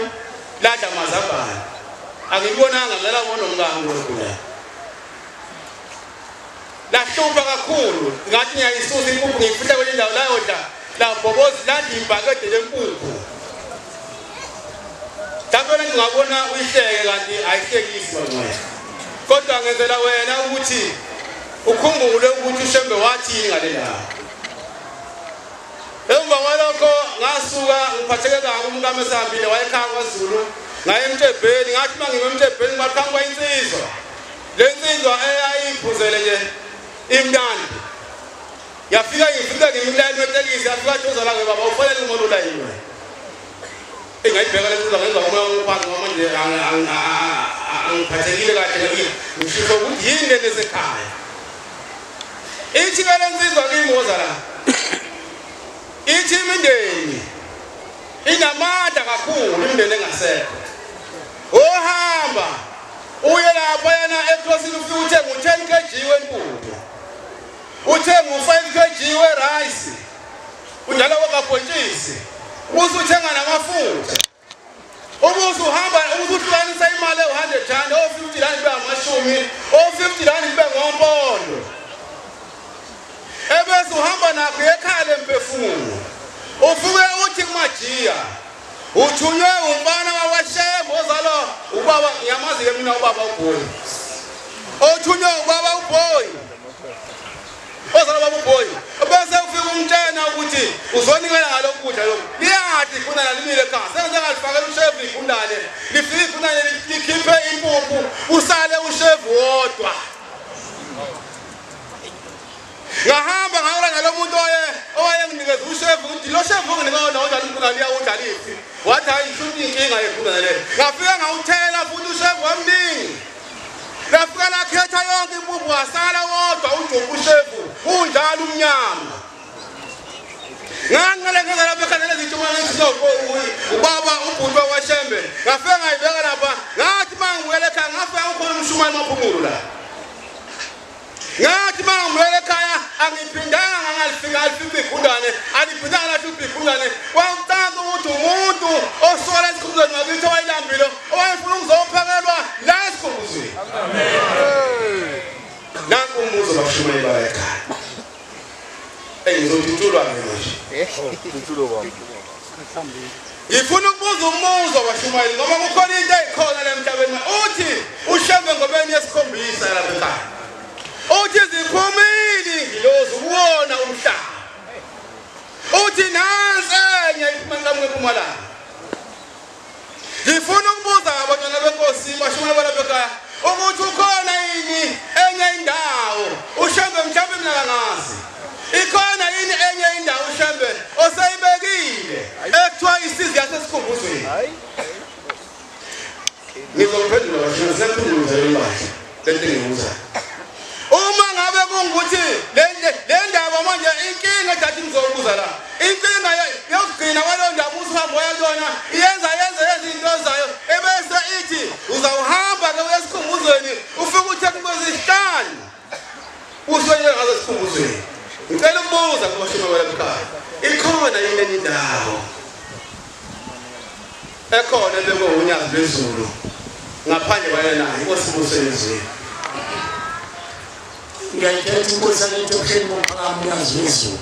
ladla amazambane angibonanga ngala bona umkaNkulunkulu lahlupha kakhulu ngathi ngiyayisusa impuphu ngiyifihla kwenye indawo layodla labhobozi ladla ibhakede lempuphu Tabona ngabona uyihleke kanti ayihlekisi bangcwele kodwa ngenzela wena ukuthi ukhumbule ukuthi uShembe wathi ngale ndawo emva kwalokho ngasuka ngiphatheke kabi umkami esihambile wayekhaya kwaZulu ngaye eMtebheni ngathi mangime eMtebheni ngaqhamuka insizwa le nsizwa eyayiphuzele nje imnandi yafika ngimlali wetekisi yafika jozala ngebaba ufanele umuntu la yini engayibheka lento ngenza umoya ngophansi manje angiphathekile kahle ngisho ukuthi yini lesekhaya ithi ke lensizwa kuyimoza la ithi imindeni inamandla kakhulu imindeni engasekho ohamba uye lapha yana eCrossing ufike uthenga u10 kg wempuphu uthenga u5 kg werice unjalo wakabhontshisi usuthenga namafutha ubuso uhamba usuhlukanisa imali e100 rand o50 rand kube amashumi o50 rand kube ngompondo ebese uhamba nakho ekhaya lemphefumulo ufuke uthi kumajiya uthunywe umfana wawashembo ozalo ubaba ngiyamazi ke mina ubaba uBoy othunywe ubaba uBoy ozalo baba uBoy bese ufika umtshena ukuthi uzonikela ngalokudla lokho liyathi khona lalimile ekhaya senze ngalifakela ushevu ushevu ikundane lifike ikundane likhiphe impuphu usale ushevu wodwa ngahamba ngahamba nalomuntu owayenginikeza ushevu ukuthi lo shevu nginikona kodwa linkundane liyawudlalisi wathi hayi ishuthi inkinga yekundane le ngafika ngawuthela futhi ushevu wamningi lafika lakhetha yonke impuphu wasala wodwa ujuphu ushevu unjalo umnyama ngangale ngezala bekhanele izitshuma ngisizoko ubaba ubhuntwa washembe ngafika ngayibeka lapha ngathi mangibuyele ekhaya ngafika ukhona umshumane maphumulo la ngathi mangibuyele ekhaya angiphindanga ngalifika igundane aliphindanga lathi igundane wamthatha ukuthi umuntu osola esikhumbuzweni ngakithi owayilambile owayefuna ukuzophakelwa la esikhumbuzweni nanku umbuzo bashumeli bayekhaya ngizothuthulwa nje ngifuna ukubuza umbuzo bashumeli ngoba kukhona into eyikhona la emhlabeni uthi ushembe ngobeni yesikhombisa lapha ekhaya uthi ziphumile ingilozi ubona umhlaba uthi nansi enye iphuma nqamuke eMpumalanga ngifuna ukubuza abantwana benkosi bashumeli balapha ekhaya ukuthi ukhona yini enye indawo ushembe mhlawumbe mina ngazi ikhona yini enye indawo ushembe osayibekile ekuthiwa isizi yasesikhumbuzweni ngizophendula bashumeli sephendula imali lento engibuza uma ngabe kungukuthi le ndaba manje inkinga edathi ngizobuza la inkinga yokugcina kwalo ndaba uhambo wayona yenza izinto zayo ebese ithi uzawuhamba ke esikhumbuzweni ufike utheke kwezisihlanu uswenye ngazo esikhumbuzweni ngicela ukubuza kubashumeli balapha ikhona yini enye indawo ekhona bekuwunyazi lwezulu ngaphandle kwayona inkosi ngiyayithetha inkosi yakithi ebuhleni bomphakamo unyazi wezulu.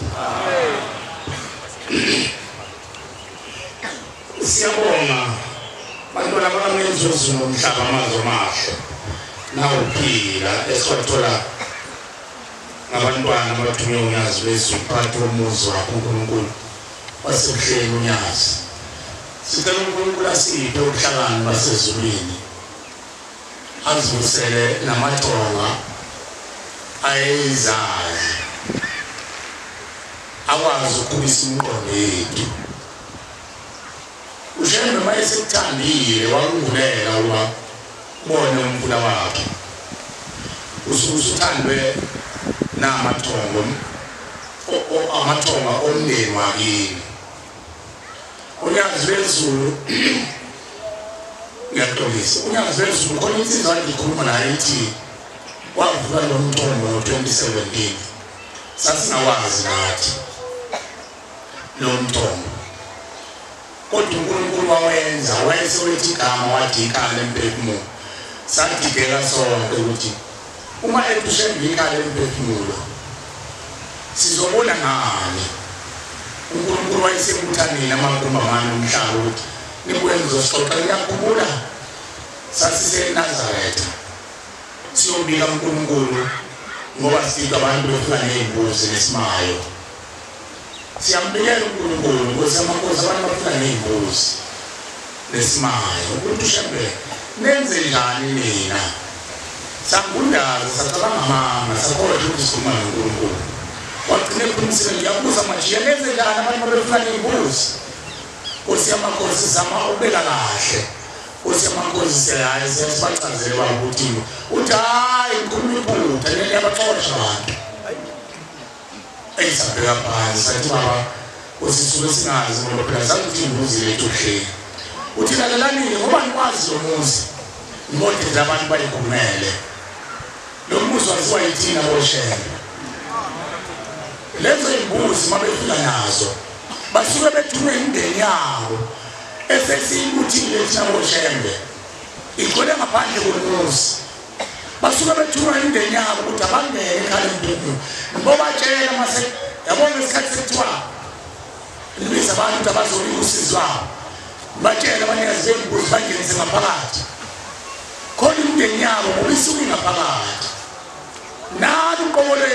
Siyabonga bantwana bakamenzi wezulu nomhlaba amazwe amahle nawuphila esiwathola ngabantwana abathunywe unyazi wezulu phakathi komuzi wakho uNkulunkulu wasebuhleni unyazi. Sicela uNkulunkulu asiphe ubuhlakani basezulwini azibusele namathonga ayezazi akwazi ukukhulisa imiqondo yethu. Ushembe mayesekuthandile wakungulela uba ubone umfula wakhe usuthandwe namathongo amathonga omndeni wakini. Unyazi wezulu ngiyaxolisa unyazi wezulu khona insizwa engikhuluma nayo ithi wavuka lo mthombo ngo-2017 sasingawazi nathi lo mthombo kodwa uNkulunkulu wawenza wayesewethi igama wadikala emphefumulo sadikeka sonke ukuthi uma etushembe ikala emphefumulo sizobona ngani. uNkulunkulu wayesemuthanile amagumbamane omhlaba ukuthi nibuye ngizosixoxa. ngiyakhumbula sasiseNazaretha siyobika uNkulunkulu ngoba sifika abantu befika ney'mbuzi nesimayo. Siyambikela uNkulunkulu nkosi yamakhosi abantu bafika ney'mbuzi nesimayo ukuthi ushembe nenze njani nina. Sangundaza sacabanga amanga sakholwa ukuthi sikhuluma noNkulunkulu wagcine ekhulumisile ngiyabuza manje nenze njani abantu bafika ney'mbuzi. Nkosi yamakhosi zama ubeka kahle. Nkosi yamakhosi siyaye siyasibachazele ukuthi uthi hayi ngikhuluma iphutha leli yabaxosha abantu. Eyisabheka phansi sathi baba usisuke singazi ngoba phela sakuthi imbuzi lethu hle. Uthi lalalani ngoba nikwazi lo muzi ngimodela abantu bayikhumele. Lo muzi waziwa yithina boshembe. Lezo imbuzi mabefika nazo basuke bethume imindeni yabo esesiyikuthile thina boshembe igcwele ngaphandle komuzi. Basuke bethuma imindeni yabo ukuthi abangene ekhaya emphefumulo ngoba batshela mase yabona isikhathi sekuthiwa libiza abantu abazolika usizo lwabo batshela abanikazi bembuzi bangenise ngaphakathi khona imindeni yabo ngoba isuke ngaphakathi. Nalo uqobolo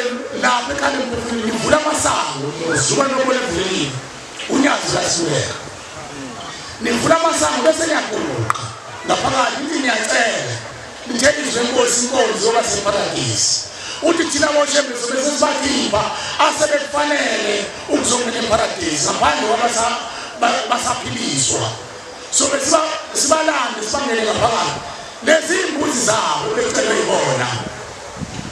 lapha ekhaya emphefumulo livula amasango uzuba noqobolo evulekile unyazi lasiweka. nivula amasango bese niyaquluqa ngaphakathi nithi niyacela nithelizwe inkosi yoba separadise uthi thina boshembezo bese sibakhipha asebekufanele ukuzongena eparadise ngaphandle kwabasa basaphiliswa so bese sibalande sibangele ngaphakathi lezi imbuzi zabo becelwe yibona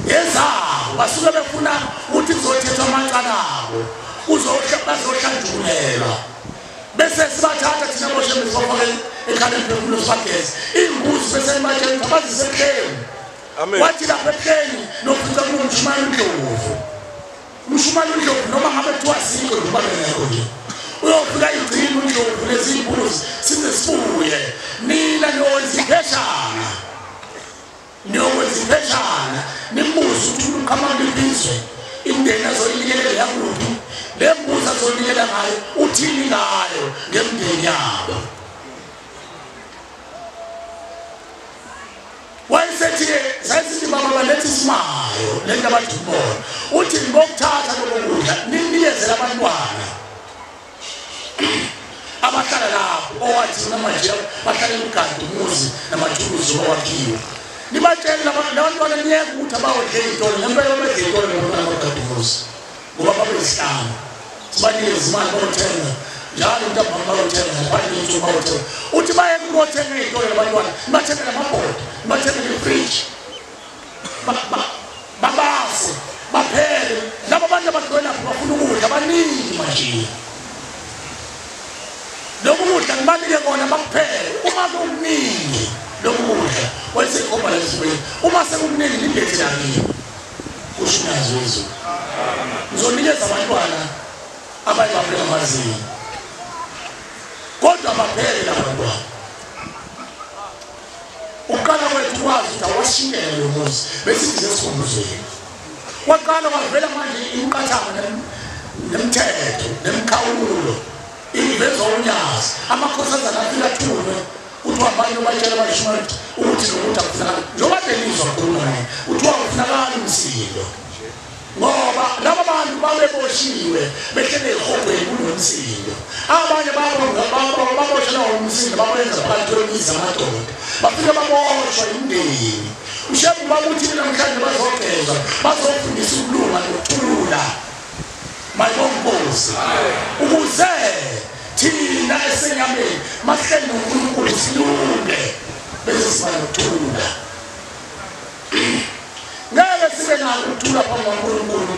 yezabo basuke befuna ukuthi kuzothethwa amacala abo bazohlanjulelwa bese sibathatha thina boshembezo bafake ekhanda emphefumulo sibageze imbuzi bese imatsheni abazise ekheni wathi lapha ekheni nokufica kunomshumane uNdlovu umshumane uNdlovu noma ngabe kuthiwa sikho ngibabeleko nje uyofika igcina uNdlovu lezi imbuzi size sibuye nina niyozipheshana nimbuze ukuthi uqhamanga ibizwe imndeni azoyinikela yakuphi le mbuzi azoyinikela ngayo uthini ngayo ngemndeni yabo wayesethi sayithi baba balethi isimayo lento abathi kubona uthi ngokuthatha lokudla ninikeze abantwana abahlala lapho owathi namanje bahlala emgadi umuzi namathuluzi owakhiwe nibatshela labantwana niyeke ukuthi abawodle izitolo ngempela bedle izitolo ngamagadi umuzi ngoba babesihlanga sibanikeze imali bayothenga njalo mntambama bayothenga ngaphandle ukuthi bayothenga uthi baye ukuthenga izitolo labantwana bathenge namabhodo bathenge ifridge babase baphele labo bantu abagcwele lapho bafuna ukudla abaningi manje lokhu kudla ngibanike kona bakuphele uma kuningi lokhu kudla wayesekhomba lesibili uma sekuningi nilethe nakini kusho nazo izwi ngizonikeza abantwana abayibaphela amazinyo kodwa baphele labantwana uqala kwethu kwazi ukuthi awashingele lo muzi besithi sesikhumuzweni waqala wavela manje imiqathanga nemthetho nemkhawulo imvezo unyazi amakhosazana afika thulwe uthi abantu batshela abashumani ukuthi nokuthi akufunakala njengoba delizwa khona naye uthi wakufunakala umsindo ngoba laba bantu babeboshiwe behlele ehogweni kunomsindo abanye baboshela umsindo babenza phakathi kwemizi amadoda bafike baboshwa imndeni ushebu bakuthi namhlanje bazogeza bazofundisa ukulunga nokuthula mayibonkosi ukuze thina esenyameni mahleli noNkulunkulu silunge bese siba nokuthula ngeke sibe nalo ukuthula phambi kwaNkulunkulu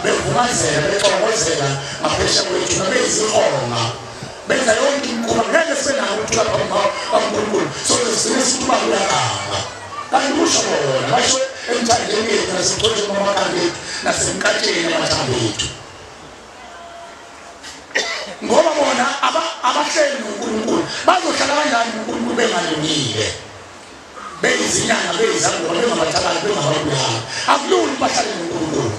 bevumazela bexokozela ngaphesha kwethu nabezihonga benza yonke imikhuba ngeke sibe nalo ukuthula phambi kwaNkulunkulu sokusigcina sithuba kuyakanga kanti kusho bona basho emthandeni yethu nasemkhonjeni wamakhanda ethu nasemkatsheni amathambo ethu ngoba bona abahleli noNkulunkulu bazohlala kanjani uNkulunkulu bengalungile beyizinyanga beyizangoma bengabathakali bengababulali akulula bahlale noNkulunkulu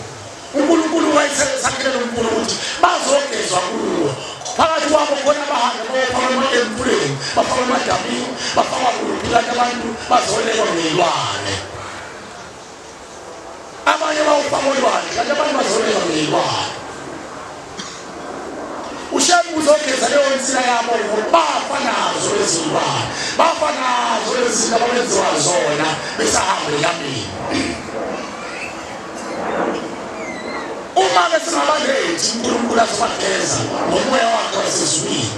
uNkulunkulu wayesakhele uNkulunkulu ukuthi bazogezwa kuwo phakathi kwabo khona bahambe bayofaka emfuleni bafaka emadamini bafaka kuluphi kanti abantu bazolekwa ngeyilwane abanye bawufaka olwandle kanti abantu bazolekwa ngeyilwane ushebu uzogeza leyo nsila yabo bafa nazo ezilwane bafa nazo ezinto ababenziwa zona besahamba yamini uma besingabalethi uNkulunkulu azobageza ngomoya wakhe wasezulwini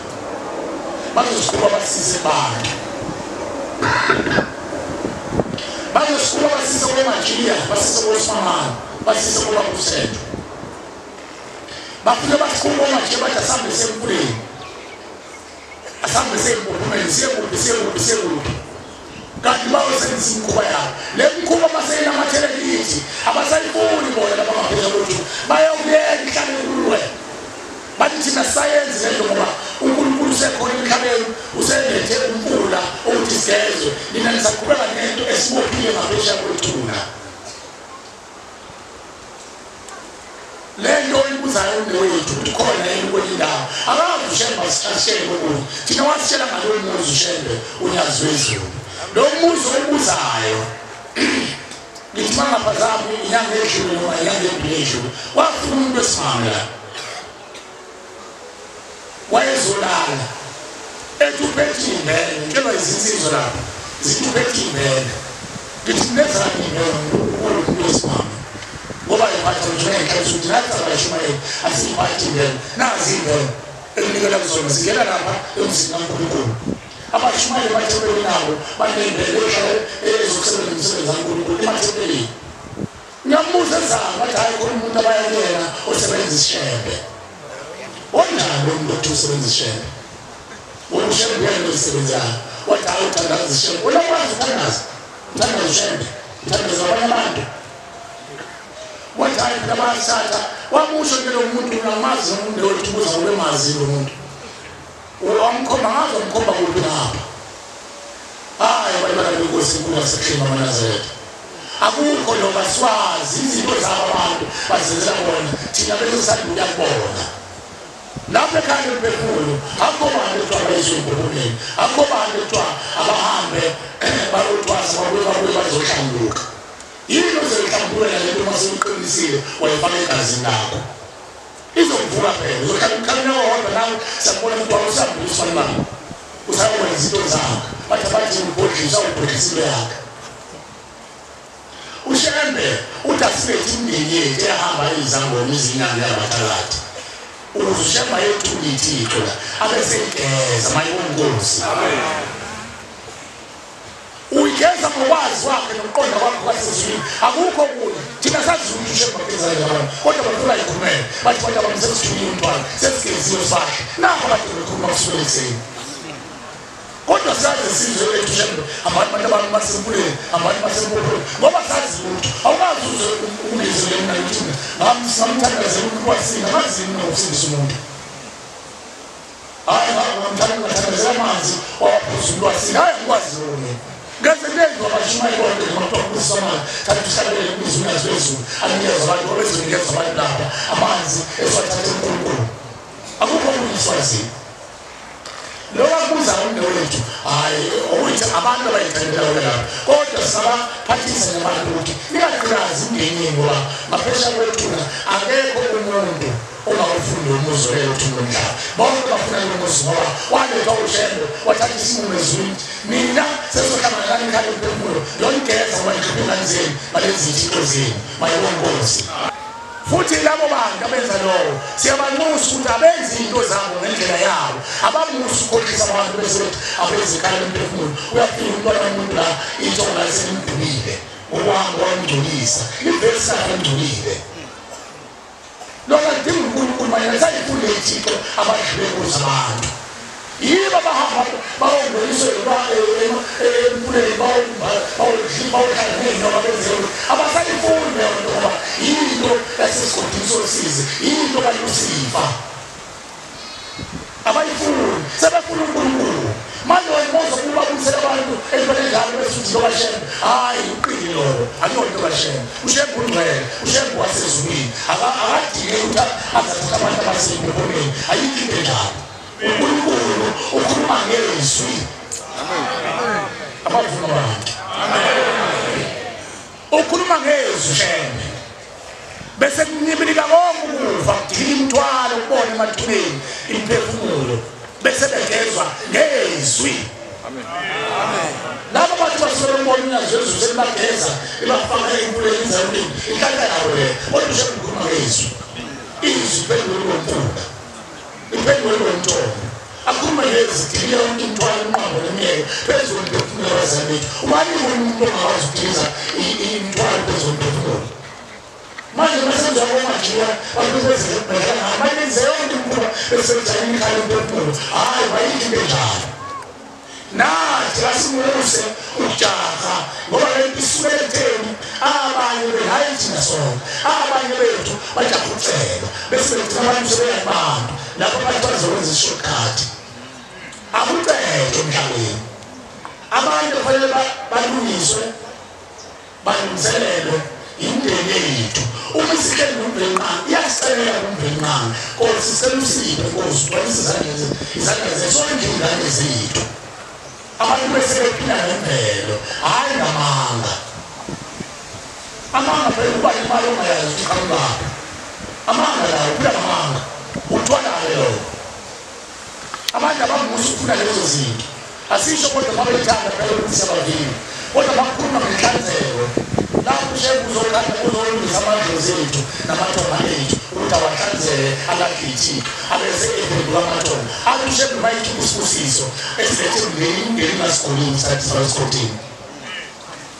bazosikuba basise bantu bazosikuba basise kwemajiliya basise kwesimamani basise kubakusetho bafike basikhumba manje bathi asambe semfuleni asambe semphumeni siyekuphi kanti bawusebenzisa imikhuba yabo le mikhuba baseyinamathele kithi abasayifuni bona labangaphesha kwethu bayokuyeka ihlale kulwe bathi thina sayenzi lento ngoba uNkulunkulu usekhona emhlabeni uselethe umfula ukuthi sigezwe nina nisaqhubeka nento esibophile ngaphesha kwethuna lento ibuzayo ndewethu ukhona yini kwenye indawo akazi ushemba sishele ukuthi thina wasitshela ngalo muzi ushembe unyazi wezulu lo muzi obuzayo ngithi mangaphazami inyanga edlule noma inyanga edlule wafuna umuntu wesimanga wayezolala etuphethi imene njengoba izinsizwa lapha zituphethi imene ngithi nezani imene usimama ngoba iphatha njengekhathi ukuthi nathi abashumayeli asiphathi imene nazi imene ekunikela kuzona singena lapha emzini kaNkulunkulu abashumayeli bathebele nabo banembele ezokusebenza imisebenzi kaNkulunkulu emathebeleni ngiyamubuza ezanga bathi hayi khona umuntu abayakela osebenza ishembe onjani umuntu othi usebenza ishembe ushembe uyena osebenzayo wathi hayi uthandaza ishembe ulakwazi uthandaza ishembe uthandaza abanye abantu wathi hayi nabayasatha wamusho ke lo muntu ngamazi umuntu othi ubuza ube mazi lo muntu wamkhomba ngazo umkhomba kuphi lapha hayi balibala lenkosi enkulu yasekhima amaNazaretha akukho loba swazi izinto zabo abantu bazenzela bona thina besisanda ukuyabona lapho ekhaya emphefumulo akho bantu ekuthiwa bayiswe emphefumulweni akho bantu ekuthiwa abahambe bayothwasa babuye bazohlanguka yini ozoyihlambulula lento masuyiqinisile wayifaka egazini lakho izokuvuka phela uzokhalukhalina wodwa nawe sakubona ukuthi wawusambulisa imali usayobona izinto zakho bathi ubhodlisa ubhodlisile yakhe ushembe uthi asilethi imindeni yethu ehamba izangoma izinyanga yabathakathi ukuze ushembe ayethula ithixo la abeseyigeza mayibonkosi uyigeza ngokwazi wakhe nokuqonda kwakhe kwasezulwini akukho kuye thina sazi ukuthi ushembe agezayo abantu kodwa bafuna ikhumele bathi bantu abamsesithulile umntwana sesigeziwe sakhe nakho kade bekhuluma kusukela ekuseni kodwa sazi sizwe lethu ushembe abantu basempuleni abantu basempolweni ngoba sazi ukuthi awukazi ukungezelela mina ukuthi ngamthandazela umuntu wasina ngazini nokusindisa umuntu hayi ngamthandazela amanzi wawaphuza umuntu wasina hayi ngikwazi wona ngeze ndenziwa abashumayeli bonke ngomatokusamana kanti uhlabelele imizini yazezulu anikeza abantu obezonikeza abantu lapha amanzi esiwathathe uNkulunkulu akukho ukuyiswazini loba kuza umnewethu hayi ukuthi abantu abayithandela lapha kodwa sabaphathisa nabantu ukuthi ningaqhazi imndeni ngoba maphesha kwethuna akekho umuntu ongawufunda umuzo leyo ukuthi umndla bonke bafuna umuzo ngoba walethwa ushembe wathatha isinqumo ezweni mina sesohlangana nani ekhaya emphefumulo yonigeza wayikhiphanzeni balezi izithixo zenu mayibonkosi futhi labo bantu abenza lokho siyabanxusa ukuthi abenzi into zabo ngendlela yabo abamusa ukukhohlisa abantu bese abenze ekhaya emphefumulo uyafika umntwana womuntu la injongo lasemdulile uwanga wamdulisa ivesi akangdulile lokho adinga uNkulunkulu mayena sayifunde ithixo abadlule kuzo abantu yiba bahamba bawongoliswe empuleni bawuhlangene noma benzele abasayifunde ngoba yinto yasesigodini sosizi yinto kaLucifer abayifundi sebefuna uNkulunkulu manje wayiboza kuba kumsela abantu elibalendalo besuthi lokashembe hayi uqili lolo akuyonto kashembe ushembe ungcwele ushembe wasezulwini akadinge ukuthi azathatha abantu abasempolweni ayikho into enjalo uNkulunkulu ukhuluma ngezwi abavuma abantu ukhuluma ngezwi shembe bese kunyibilika konke ukuva kudila imithwalo ukubona emathuneni imphefumulo bese begezwa ngezwi amen laba bantu basuke umbona unyazo Jesu sebageza ibafaka empuleni izalweni ikhanda yawo le kodwa ushembe ukhuluma ngezwi izwi phendula lompula iphendula lomthondo akhuluma ngezwi kidila umuntu umthwalo unqabo nemiyeke phezulu kwemphefumulo wazana bethu ubani umuntu ongawazi ukudiliza imithwalo phezulu kwemphefumulo manje basenza ngomajiwa babezeze bhekana abayenze yonke imikhuba besebenzana ikhaya emphefumulo hayi bayikho into enjalo nathi asimuse ujaha ngoba lento isuke ekutheni abanye behayi thina sonke abanye bethu bajahutsela bese bethi abantu sebeyabantu lapho abantu bazokwenza ishortcut akucethe emhlabeni abantu kufanele balungiswe balungiselelwe imindeni yethu uma isihleli nomvenqana iyaselela kumvenqana kodwa sisele usiphe Nkosi ugcwalise izandla zethu sonke ingane zethu abantu bese bephila ngemvelo hayi ngamanga amanga phela kuba imali ongayazi ukuthi kangaphi amanga lawo kuya ngamanga uthwalayo abantu abamusa ukufuna lezo zinto asisho kodwa babethanda phela ukuthi sabavini kodwa bakhuluma ngenhlanzeko lapho ushebu uzokanda uzolungisa amadlozi ethu namathomba ethu ukuthi awahlanzeke akagithi abese ebhekwa amathomba athi ushebu bayithi usibusiso esilethe ngeni ngasikolini sathi sawesikotini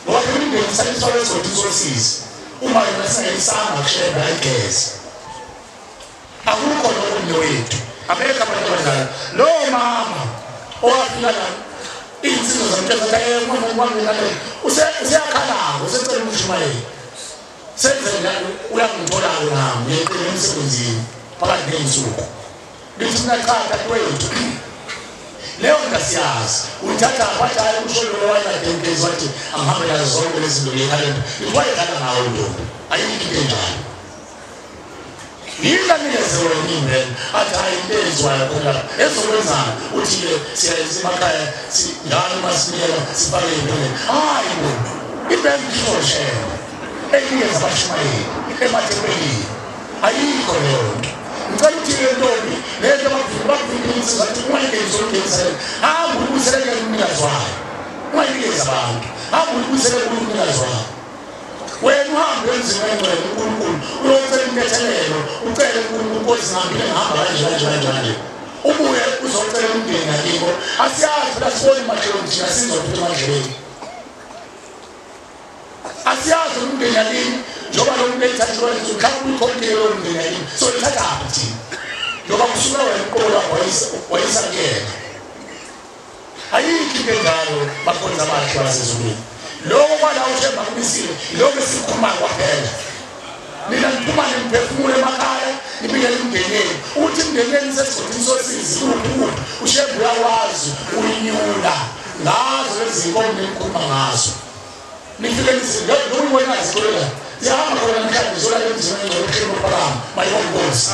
ngoba ngeni sathi sawesikotini sosizi uma yona singayisanga kusheba ayigeze akukho lokho wethu abeka abantu abadala lo mama owafika la insizwa zamthetha la mama useyakhala usecela ukushumayela senzela uyangithola nami ngeqele emsebenzini phakathi neinsuku ngithi mina cha wethu leyo ngasiyazi uthatha wathi hayi usholo wayakengeza wathi angihambe nazo zonke lezi zinto ngekhalenda wayekhala nawo ntombi ayikho into enjalo yinga niyezewe nini athi hayi into ezwayo khona ezokwenzana uthi le siyayenza emakhaya njalo masinikela sifake intoni hayi bo ibhenki shoshe enikeza abashumayeli emathempelini ayikho leyo nto ngicela ukuthi le ntombi lento bakuvimbisa bathi ungayikezi olungenisele hamba ubuyiseleke umnikazi wayo ungayinikezi abantu hamba ubuyiseleke umnikazi wayo wena uhambe emzimeni wena uNkulunkulu uyocela inkethelelo ucele uNkulunkulu ukuthi ngihambile ngihamba kanje ubuye uzocela umndeni ngakho asiyazi la sibone mahloni thina sizophetha emadleleni asiyazi umndeni yakini njoba lo muntu ethathiwe ukhamba uyikhokhele lo mndeni yakini so ithatha aphi thina njoba kusuka wena uqobo wayisa kuyena ayikho into enjalo bakhonza abahle basezulwini lokho kwala ushemba kumisile lokho esikhuluma kwaphela mina ngiphuma nemphefumulo emakhaya ngibikele umndeneni uthi umndeneni sesigodini sosizi ukhulu ushemba uyawazi uyinyula ngazo lezi zinkomo ngikhuluma ngazo nifike nizinto lokubona izikolela ziyahamba khona mhlawumbe zolala emzini ngokukhipa phakama mayongozi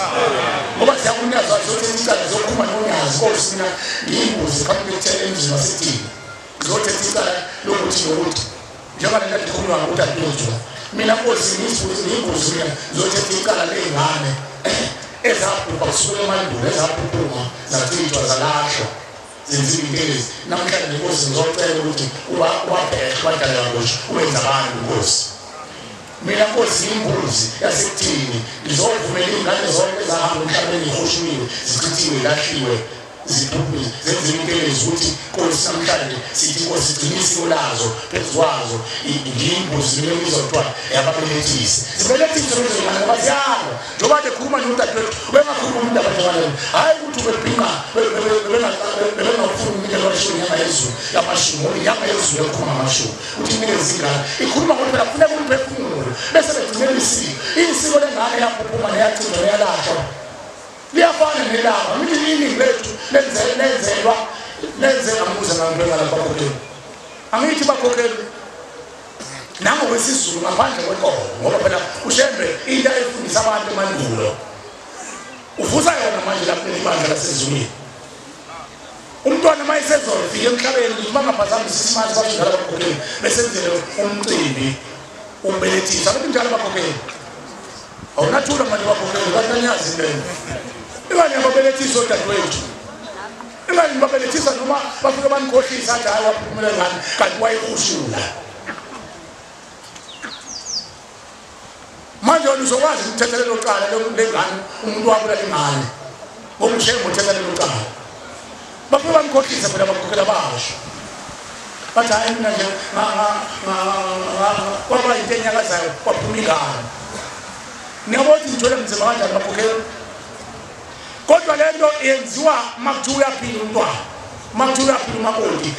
ngoba siyakunyaza zothi izicala zokukhuma nonyazi kosina ngiyimbuzi kaphethe emzini wasethini zothetha icala lokuthi ngokuthi njengoba ngikhuluma ukuthi aduzwa mina nkosi ngiyimbuzi zothetha icala lengane ezaphupa kusuka emandulo ezaphupuma zathithwa zalashwa zenziwe intelezi namhlanje inkosi ngizocela ukuthi ubaphethe badala ngokusho ubenza abantu inkosi mina nkosi imbuzi yasekuthini ngizovumela ingane zonke ezahamba emhlabeni ihoshiwe zichithiwe lahliwe ziphuphe zenziwe intelezi ukuthi nkosi namhlanje sithi nkosi gcina isiko lazo phezu kwazo ngiyimbuzi mina ngizothiwa yababelethisi zibelethisi lozingane baziyalo njengoba bekhuluma nomntatwethu bengakhuluma umuntu abajabaleni hayi ukuthi ubebhinqa bebengafuni unikela washoni inyama yezulu yamashumi ngoba inyama yezulu yakhuluma amashumi ukuthi inikele zingane ikhuluma ukuthi phela kufuneka umphefumulo bese begcinela isiko lengane yaphuphuma neyachithwa neyalashwa liyafana nelanga mithi iningi lethu lenzeka mbuza ngempela lapha angithi bakhokheli nangokwesizulu ngaphandle kwenkomo ngoba phela ushembe into efundisa abantu emandulo uvusa yona manje lapho ibandla lasezulwini umntwana mayisezofika emhlabeni ukuthi bangaphazamisa isimanje bashidala bakhokheli besenzele umcimbi umbelethisa abantu njalo bakhokheli awunathula manje bakhokheli batanyazi lento ingane yababelethisa odadewethu ingane babelethisa noma bafike banikhohlisa athi hayi waphumela ngani kanti wayekhushula manje wena uzokwazi ukuthethelelo cala lengane umuntu wabulala ingane ngokushemba uthethelelo cala bafike banikhohlisa phela bakhokhela basho bathi hayi mina nje kwaba into enyakazayo kwaphuma ingane niyabona ukuthi ngithole mzima kanjani bakhokhela kodwa lento yenziwa makuthiwa uyaphila umntwana makuthiwa uyaphila umakoti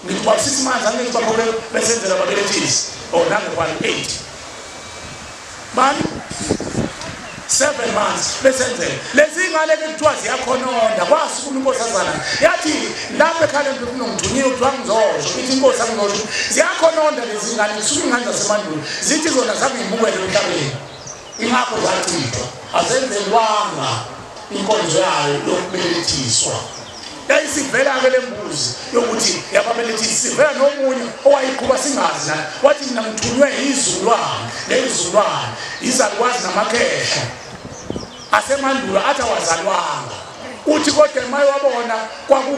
ngithi ba6 months angeke bakhokhele besenzela ababelethisi nange kwa8 bani 7 months besenzela lezi ngane ke kuthiwa ziyakhononda kwasukuma inkosazana yathi lapho ekhaya ngikunomthunyiwe kuthiwa ngizosho ithi inkosi angizosho ziyakhononda lezi ngane zisuka ingane zasemandulo zithi zona zangiyibukele emhlabeni ingakho zachithwa azenzelwanga inkonzo yayo yokubelethiswa yayisivela-ke le mbuzi yokuthi yababelethisi sivela nomunye owayiqhuba singazi naye wathi mina ngithunywe yizulwane leyizulwane izalukwazi namakhehla asemandulo athi awazalwanga uthi kodwa emaye wabona kwaku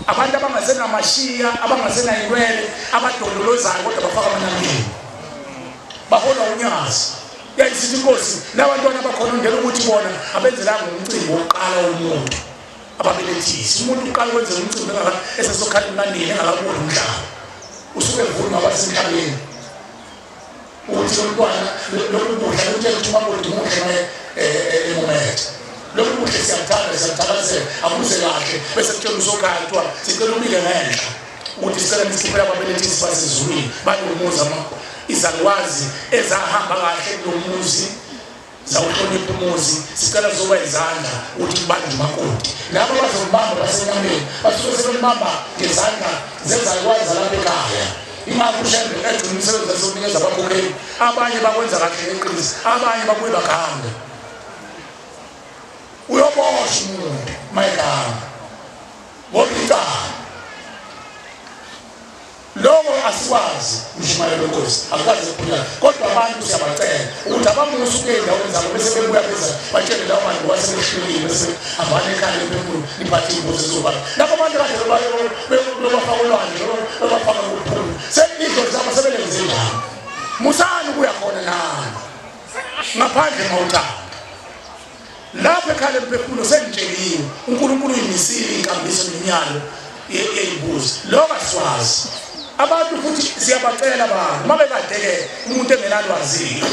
abantu abangasena mashiya abangasena inwele abadondolozayo kodwa bafaka amanambini bahola unyazi yayisithi inkosi labantwana bakhona ndlela ukuthi bona abenzelanga umcimbi wokuqala womuntu ababelethisi umuntu uqala ukwenza umcimbi esesokhala emlandini engakaboni umhlaba usuke evuma abasemhlabeni ukuthi umntwana lokhu kudla kutshela ukuthi umakoti muhle naye emumethe lokhu kudla siyakuthakazela akuze kahle bese kutshela usokhaya kuthiwa sicela ubike ngenhla ukuthi sicela nisikhiphe ababelethisi basezulwini balumuzi izalwazi ezahamba kahle kulomuzi zawuhlonipha umuzi sicela zoba izandla ukuthi kubanje umakoti labo bazobamba basenyameni basuke sebembamba ngezandla zezalwazi zalapha ekhaya imali ushembe egcina umsebenzi asonikeza abakhokheli abanye bakwenza kahle ngeqiniso abanye babuye bakhanga uyobosha umuntu mayekanga ngobintana lokho asikwazi mshumayelo wenkosi akwazi ukuphila kodwa abantu siyabacela ukuthi abamusa ukuyindawo zabo bese bebuya beza batshele lawo bantu basebehlulile bese abane ekhaya bemkhulu iphathi imbuzi zoba lapho abantu kade bebafaka ulwandle bebafaka ukuphula senizo zabo sebelenze njani musani kuya khona nani ngaphandle mawuthanda lapho ekhaya emphefumulo sengitsheliwe uNkulunkulu uyimisile inkambiso nemiyalo yeyimbuzi lokho asiwazi abantu futhi siyabacela abantu mabekadeke umuntu engenalwazi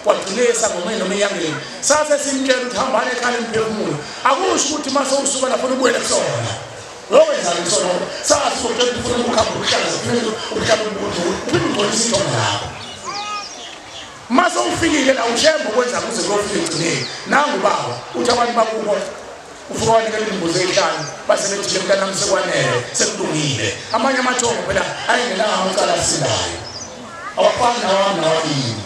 kwagcinisa ngomeni noma enyangeni sase simtshela ukuthi hambani ekhaya emphefumulo akusho ukuthi mase usuka lapho ubuyele kusona lokwenza kusona sase ukutshela ufuna ukukhamba ukuhlala kufanele ukuhlala umuntu uphinde into ngakho mase ufikile la ushembo kwenza kuze kuyofika egcineni nangu baba uthi abantu bakubo ufuka wanikela imbuzi ehlanu base bethi mntana msekwanele sekulungile amanye amathongo phela ayingelanga amacala asindayo awafani nawami nawabini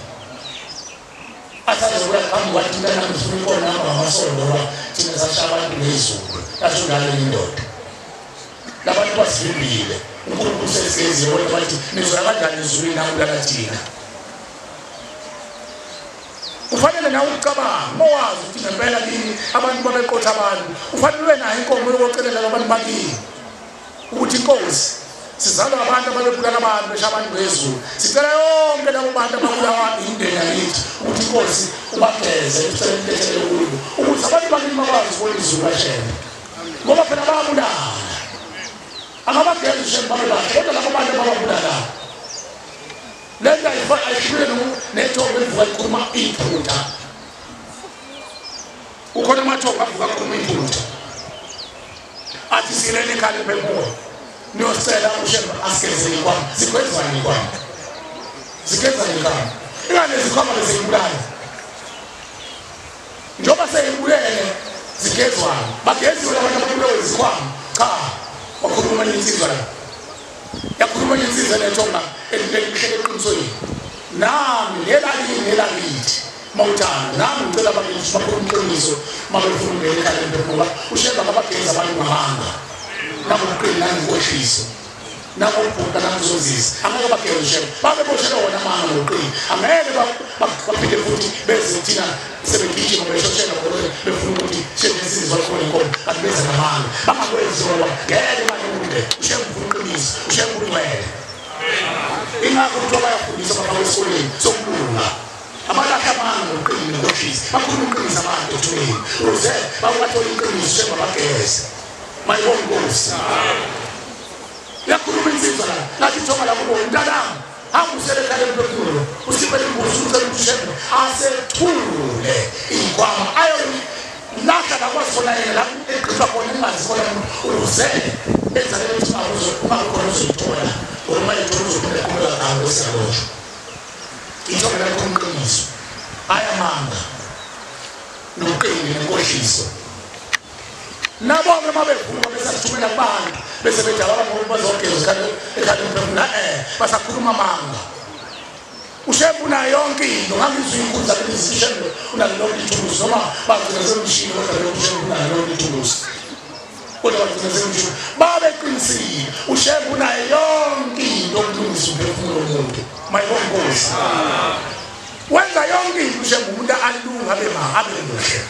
asazokuya phambi kwathi mntana mfuna ikona ngamasolo ngoba thina sasha abantu ngezulu asho ngalo indoda labantu basivimbile uNkulunkulu sesiziyo bona bathi nizwa kanjani ezulwini nakulala thina ufanele nawe ucabanga mowazi ukuthi ngempela kini abantu babeqotha abantu ufanele nayo inkomo yokucelela abantu bakini ukuthi inkosi sizalwa abantu ababebulala abantu besha abantu bezulu sicela yonke labo bantu ababulawa indeni yakithi ukuthi inkosi ubageze usebenzelele kubo ukuthi abantu bakini bakwazi ukubona izulu bashene ngoba phela bayabulala akabageze shembe babelakhe kodwa labo bantu ababulala lenda ayifike nethongo elivuka likhuluma iphutha ukhona amathongo avuka akhuluma iphutha athi silele ekhaya emphefumulo niyosicela ushemba asigezele kwami sikwenzani kwami sigezani kwami ingane zikhoma bezibulala njoba seyibulele zigezwana bageziwe abantu ababulawe zikhwama cha bakhuluma insizwa la yakhuluma insizwa lethonga eliqinisoyini nami nelalithi mawuthanda nami ngicela abantu bakhuluma iqiniso mabefuna ungena ekhaya emphefumulo ushemba abageza abantu ngamanga nakuqina ngokwehlisa nakubhuka nakuzozisa angeke bageze ushemba babe boshela wona amanga ngoqina angeke baphinde futhi beze thina sebegijima beshoshela ngoba befuna ukuthi shebenziswa khona inkomo kanti beza ngamanga bangakwenzi ngoba ngeke balunge ushemba uqinisa ushemba ungcwele ingakho kuthiwa bayafundisa abafana esikoleni sokulunga abalahla amanga ngoqina ngokwehlisa bakhuluma iqiniso abantu ethuleni uze bakwathola iqiniso ushemba bageze mayibona inkosi yakhuluma insizwa la nathi thoma la kubo mntanami hamba usele ekhaya emphefumulo usipele imbuzi ucela ushembe asethule inkwama ayo lahla lakwasifona yena la eqiswa khona ingazi khona uze enzalele ukuthi makukhona uzoyithola uma yithola uzophinde kumela kawo esalosho ithola lakho umqiniso ayamanga noqini nenkohliso nabo ke mabevuma besathumela kubantu bese bedala ngoba bazogeza ekhaya emphefumulo basakhuluma amanga ushembe una yonke into ngangizwe inkundla bezishembe una lonke ithuluzi noma bagcina semshini kodwa ushembe una yonke ithuluzi kodwa bagcina semshini babeqinisile ushembe una yonke into yokulungisa umphefumulo womuntu mayibona inkosi wenza yonke into ushembe umuntu alunga abe muhle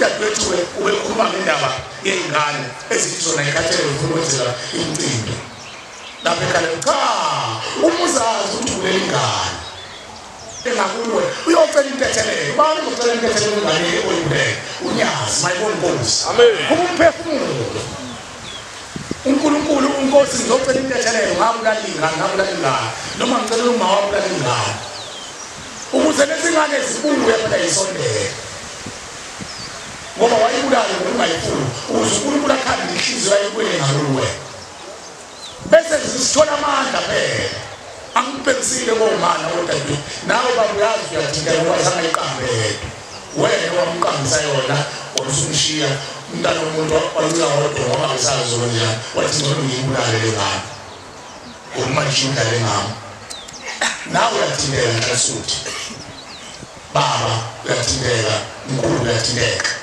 udadewethu ubekhuluma ngendaba yey'ngane ezithi zona ikhathele ufuna ukwenzela imicimbi lapha ekhaya cha uma uzazi ukuthi ubulela ingane engakuwe uyocela intethelelo ubani uzocela intethelelo ingane oyibulele unyazi mayibona inkosi kuba umphefumulo uNkulunkulu unkosi ngizocela intethelelo ngabulala ingane noma ngicela uma wabulala ingane ukuze lezi ngane zibuye phela yisondele ngoba wayibulala ngokungayifuni ukuze uNkulunkulu akhande inhliziyo ayibuyele ngakuwe bese zisithola amandla phela angibhekisile ngomana kodwa nawe babuyazi uyathintela ngoba sangayiqambe yedwa wena wamqambisa yona wamsumshiya umntana womuntu waluya wodwa ngoba ngisazi njani wathi ngcono ngiyibulale le ngane ngokumanje indlale ngami nawe uyathintela nhlasuthi baba uyathintela mkhulu uyathinteka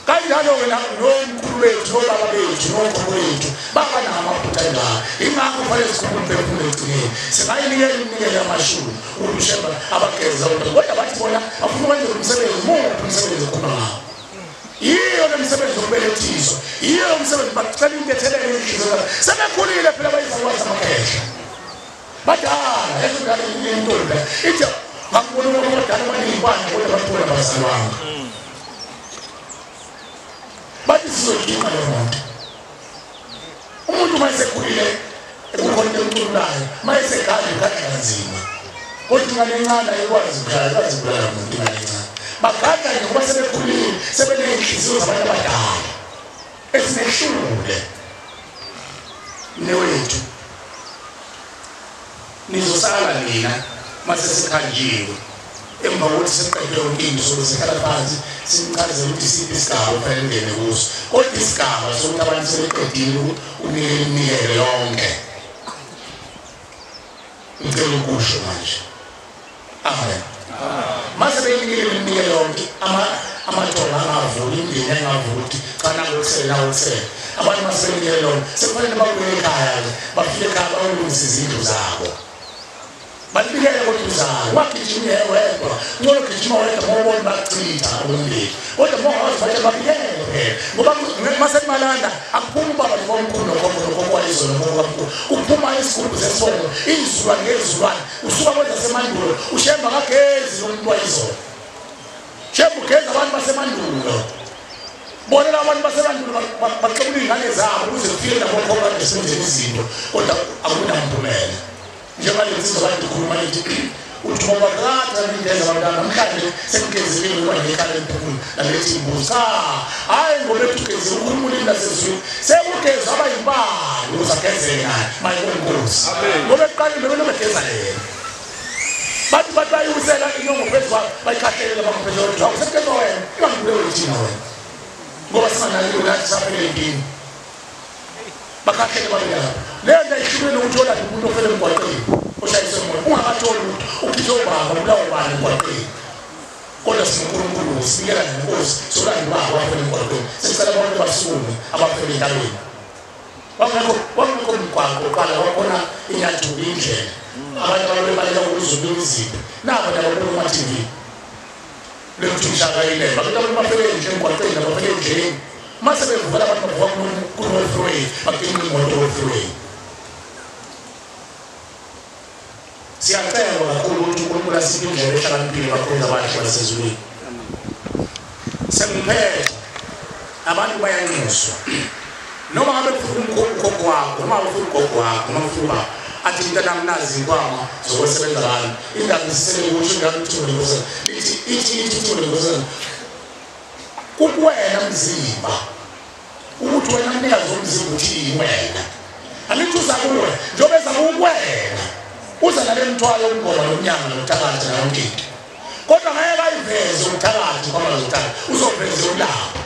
kanjalo wena nomkhulu wethu nobaba bethu nokhulu wethu baba namaphutha la ingakho fanele sikhulumele ekugcineni singayinikela iminikelo yamashumi ukusheba abageza kodwa bathi bona afuna ukwenza umsebenzi umsebenzi khona ngawo yiyo lomsebenzi wokubelethisa yiyo umsebenzi bacela intethelelo enhliziyo sebekhulile phela bayizakwazi amakhehla badala ezingane intombi ithi ngakubona ukudala abaningi kodwa bathola bazalwanga bathi sizodinga lo muntu umuntu mayesekhulile ekukhona umntulayo mayesekhali kanzima kodwa ingane encane ayikwazi ukuzibulala umuntu ingane encane bagada ngoba sebekhulile sebeney'nhliziyo zabantu abadala esinehlule newethu nizosala nina mase sikhanjiwe emva kokuthi siqede yonke into sobe sikhala phansi simchazele ukuthi isiphi isigaba kufanele ngene kuso kodwa isigaba sokuthi abantu sebeqedile unikele iminikelo yonke ngicela ukusho manje amen mase beyinikele iminikelo yonke amathonga angavuli imindeni engavuli cha nangokusela abantu masebenikele yonke sekufanele babuye ekhaya bafike ekhaya bayolungisa izindlu zabo balibikele kodwa wagijima wedwa ngolo gijima wedwa ngoba bachitha umndeni kodwa mongawazi bathi babikele phela ngoba masemalanda akuphuma baba nomkhulu nokhombo wayizolo ngoba uphuma isigubhu sesongo izulwane ngezulwane usuka kwenza semandulo ushemba kagezi umuntu wayizolo shemba ugeza abantu basemandulo bonela abantu basemandulo baxobula ingane zabo ukuze kufike lapho khona besenze izinto kodwa akunampumela njengoba lezi abantu khuluma lithi uthi ngoba kade ngideza abantwana namhlanje sengigezile ngoba ngekhala emphefumulo nalethi imbuzi hayi ngoba ephukeze ukhulumule nasezweni sekugeza abayimbali uzagezeke naye mayibona inkosi ngoba eqalile bebe begeza yena bathi bayusela inyongo phezulu bayikhahlele bamphezulu ukuthi sekugeza wena ingangibule uthina wena ngoba singanalo nathi saphele impini bakhahlele babelapha lento ihlukile ukuthola umuntu ofele emgwaqeni oshayise umoya ungakatholi ukuthi ukhithe ubaba ulawo bani emgwaqeni kodwa siNkulunkulu sibikela nenkosi solani baba wafele emgwaqeni sicela bonke basukume abafele entabeni wangekho umgwaqo uqala wakhona inyathuli indlela abantu ababebalela ukuzobika izinto nabo nababona kuma-TV lekuthi umshakayile abantu bafele nje emgwaqeni abafele endleleni mase bevukela abantu bavuka kuno-freeway bagcina imoto we-freeway siyacela kakhulu ukuthi uNkulunkulu asiphe indlela ehlakaniphile kakhulu abantu basezulwini sengiphethe abantu bayanxuswa noma ngabe kufuna ugogo wakho noma ufuna ugogo wakho noma ufuna ubaba athi mntanami nazi inkwama zokwesebenza ngalo indaba isisele ukuthi ingane ithule ngosana ithi ithule ngosana kuwena mzimba ukuthi wena mnikazi womzimba uthi wena angithi uza kuwe njengoba eza kuwena uza nale mthwalo yomngoma nomnyanga nothakathi nayonkinto kodwa ngeke ayiveze umthakathi kwaba zothaka uzoveze ulapho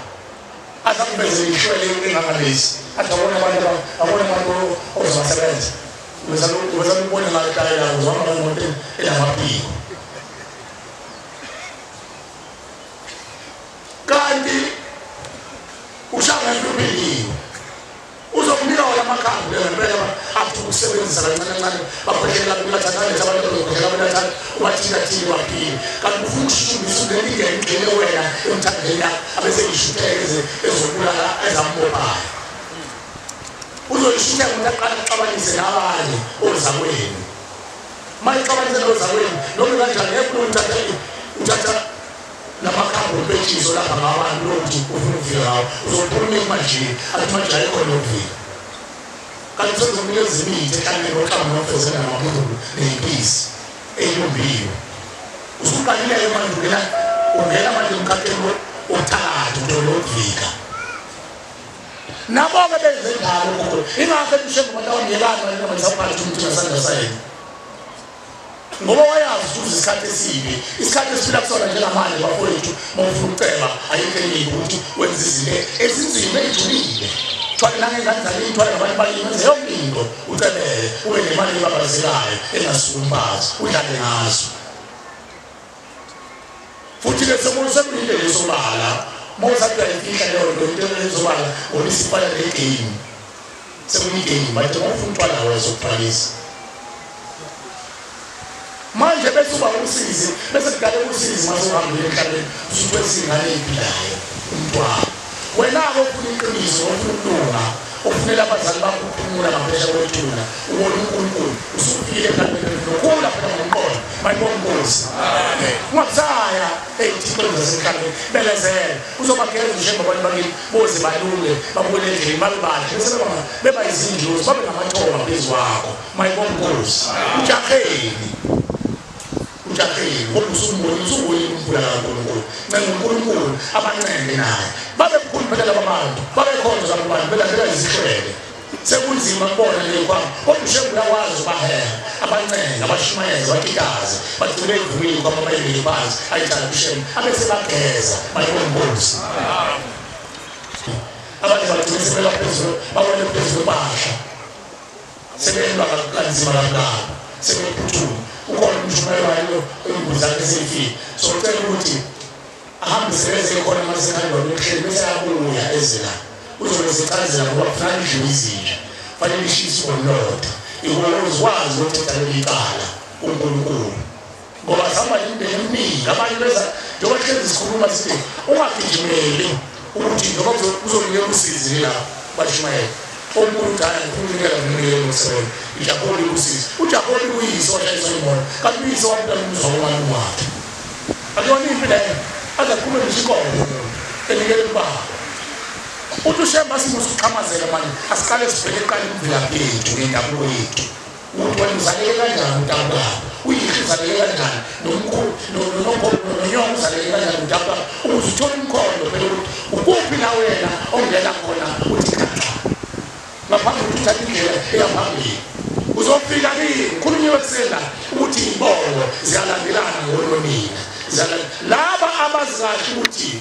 azakuveze ishwele engangalesi athi abona abantu ozobasebenza weza ubone ngayo tayela uzoma imoto enamaphiko kanti ushaka empilweni uzokunika wona amakhambi ngempela athi ukusebenzisa kancane bakhohlela kulathathane abantu bakhohlela kulathathane ubathingathile baphile kanti ufuna ukushubisa ngene wena emthandeni ezambobayo uzoyishintsha umuntu aqala uxabanise nabanye ozakwenu mayixabanise nozakwenu noma kanjani uthatha lamakhambo bethizo lapha ngabantu lokuthi ufuna ukufika ngawo uzophuma manje athi manje ayikho nokufika kanti sekuzonikeza imithi ehlangene noxhamu nofezela namaphezulu nempisi eyilumbiwe usuqalile manje ungena manje emkhakheni othakatha utolokuvika nabo-ke benze njalo kukhona ingakho emshembe abantu abangelana noma ngisaphatha umuntu ngesandla sayena ngoba wayazi ukuthi isikhathi esibi isikhathi esiphila kusona njengamanje bafowethu mawufuna uceba ayikho eningi ukuthi wenza izinto ezinzima ey'julile thwale nangengane zalini thwale nabantu balimi enze yonke into ucebele ube nemali ebabazelayo engasukumbazi udlale ngazo futhi-ke sekulinde lesobala mawusathi uyayifihla leyo nto into ezobala ngoba isifana negame sekuyigame bathi mawufuna utwala wezokuthwalisa manje bese uba usizi bese kudale usizi mase uhambile emhlabeni usuthi wesingane eyiphilayo umntwana wena-ke ofuna iqiniso ofuna ukulunga ofunela abazali bakho ukuphumula ngaphesha kwethuna ubona uNkulunkulu usufikile emhlabeni nokhula phela ngomqondo mayibona Nkosi ungabusaya ey'thixweni zasemhlabeni belezela uzobageza njengoba abantu bakini boze balunge babone endlini babe bahle bese beba izindlozi babe ngamathoba phezu kwakho mayibona Nkosi ujaheni ngoba usumbonile umvula kaNkulunkulu ncenga uNkulunkulu abancenge naye babe mkhulu phela laba bantu babe khona zabo bantu belandela izihlwele sekunzima kubona le kwami kodwa ushembe uyakwazi ubaheha abancenge abashumayeza bakitaze bagcine ivumile kwaba bayibili phansi ayithanda ushembe abese bageza bayibona Nkosi abantu bagcine sebela phezulu babone phezulu bahla sebelwa kanzima kakhulu sebephuthuma ukhona umshumayelo imbuzi zakhe ezifile so ucela ukuthi ahambe sebeze khona masekhanda lokuhleli bese ayabuya ezela uzobezicazela ngoba kufanele idliwe izinja fanele ishise ngolota ikwazi ukuthi utalekala uNkulunkulu ngoba sihamba imindeni eminingi abanye beza njengoba hlezi sikhuluma sithi ungagijimeli ukuthi njengoba uzonikela usizi la bashumayela umuntu ayakunikela umnikelo womsebenzi iJakobe usizi uJakobe uyise washayisa imoto kanti uyise wamntana umzawomani wakhe akuyona impilo azakhuluma ngesikolo enikele ubaba uthi ushemba simusuqhamazela manje asiqale sibheke eqala imvelaphi yethu nendabuko yethu ukuthi wena uzaleke kanjani untanga uyihlo uzaleke kanjani nomkhulu nonyoko uzaleke kanjani untanga ukuze uthole umkhondo phela ukuthi ukuphi na wena ongena khona uthi kanjani ngaphambi kokuthi uthathe indlela eyaphambili uzofika khulunyiwe kusela ukuthi iy'mbongo ziyalandelana ngolonina laba abazi kahle ukuthi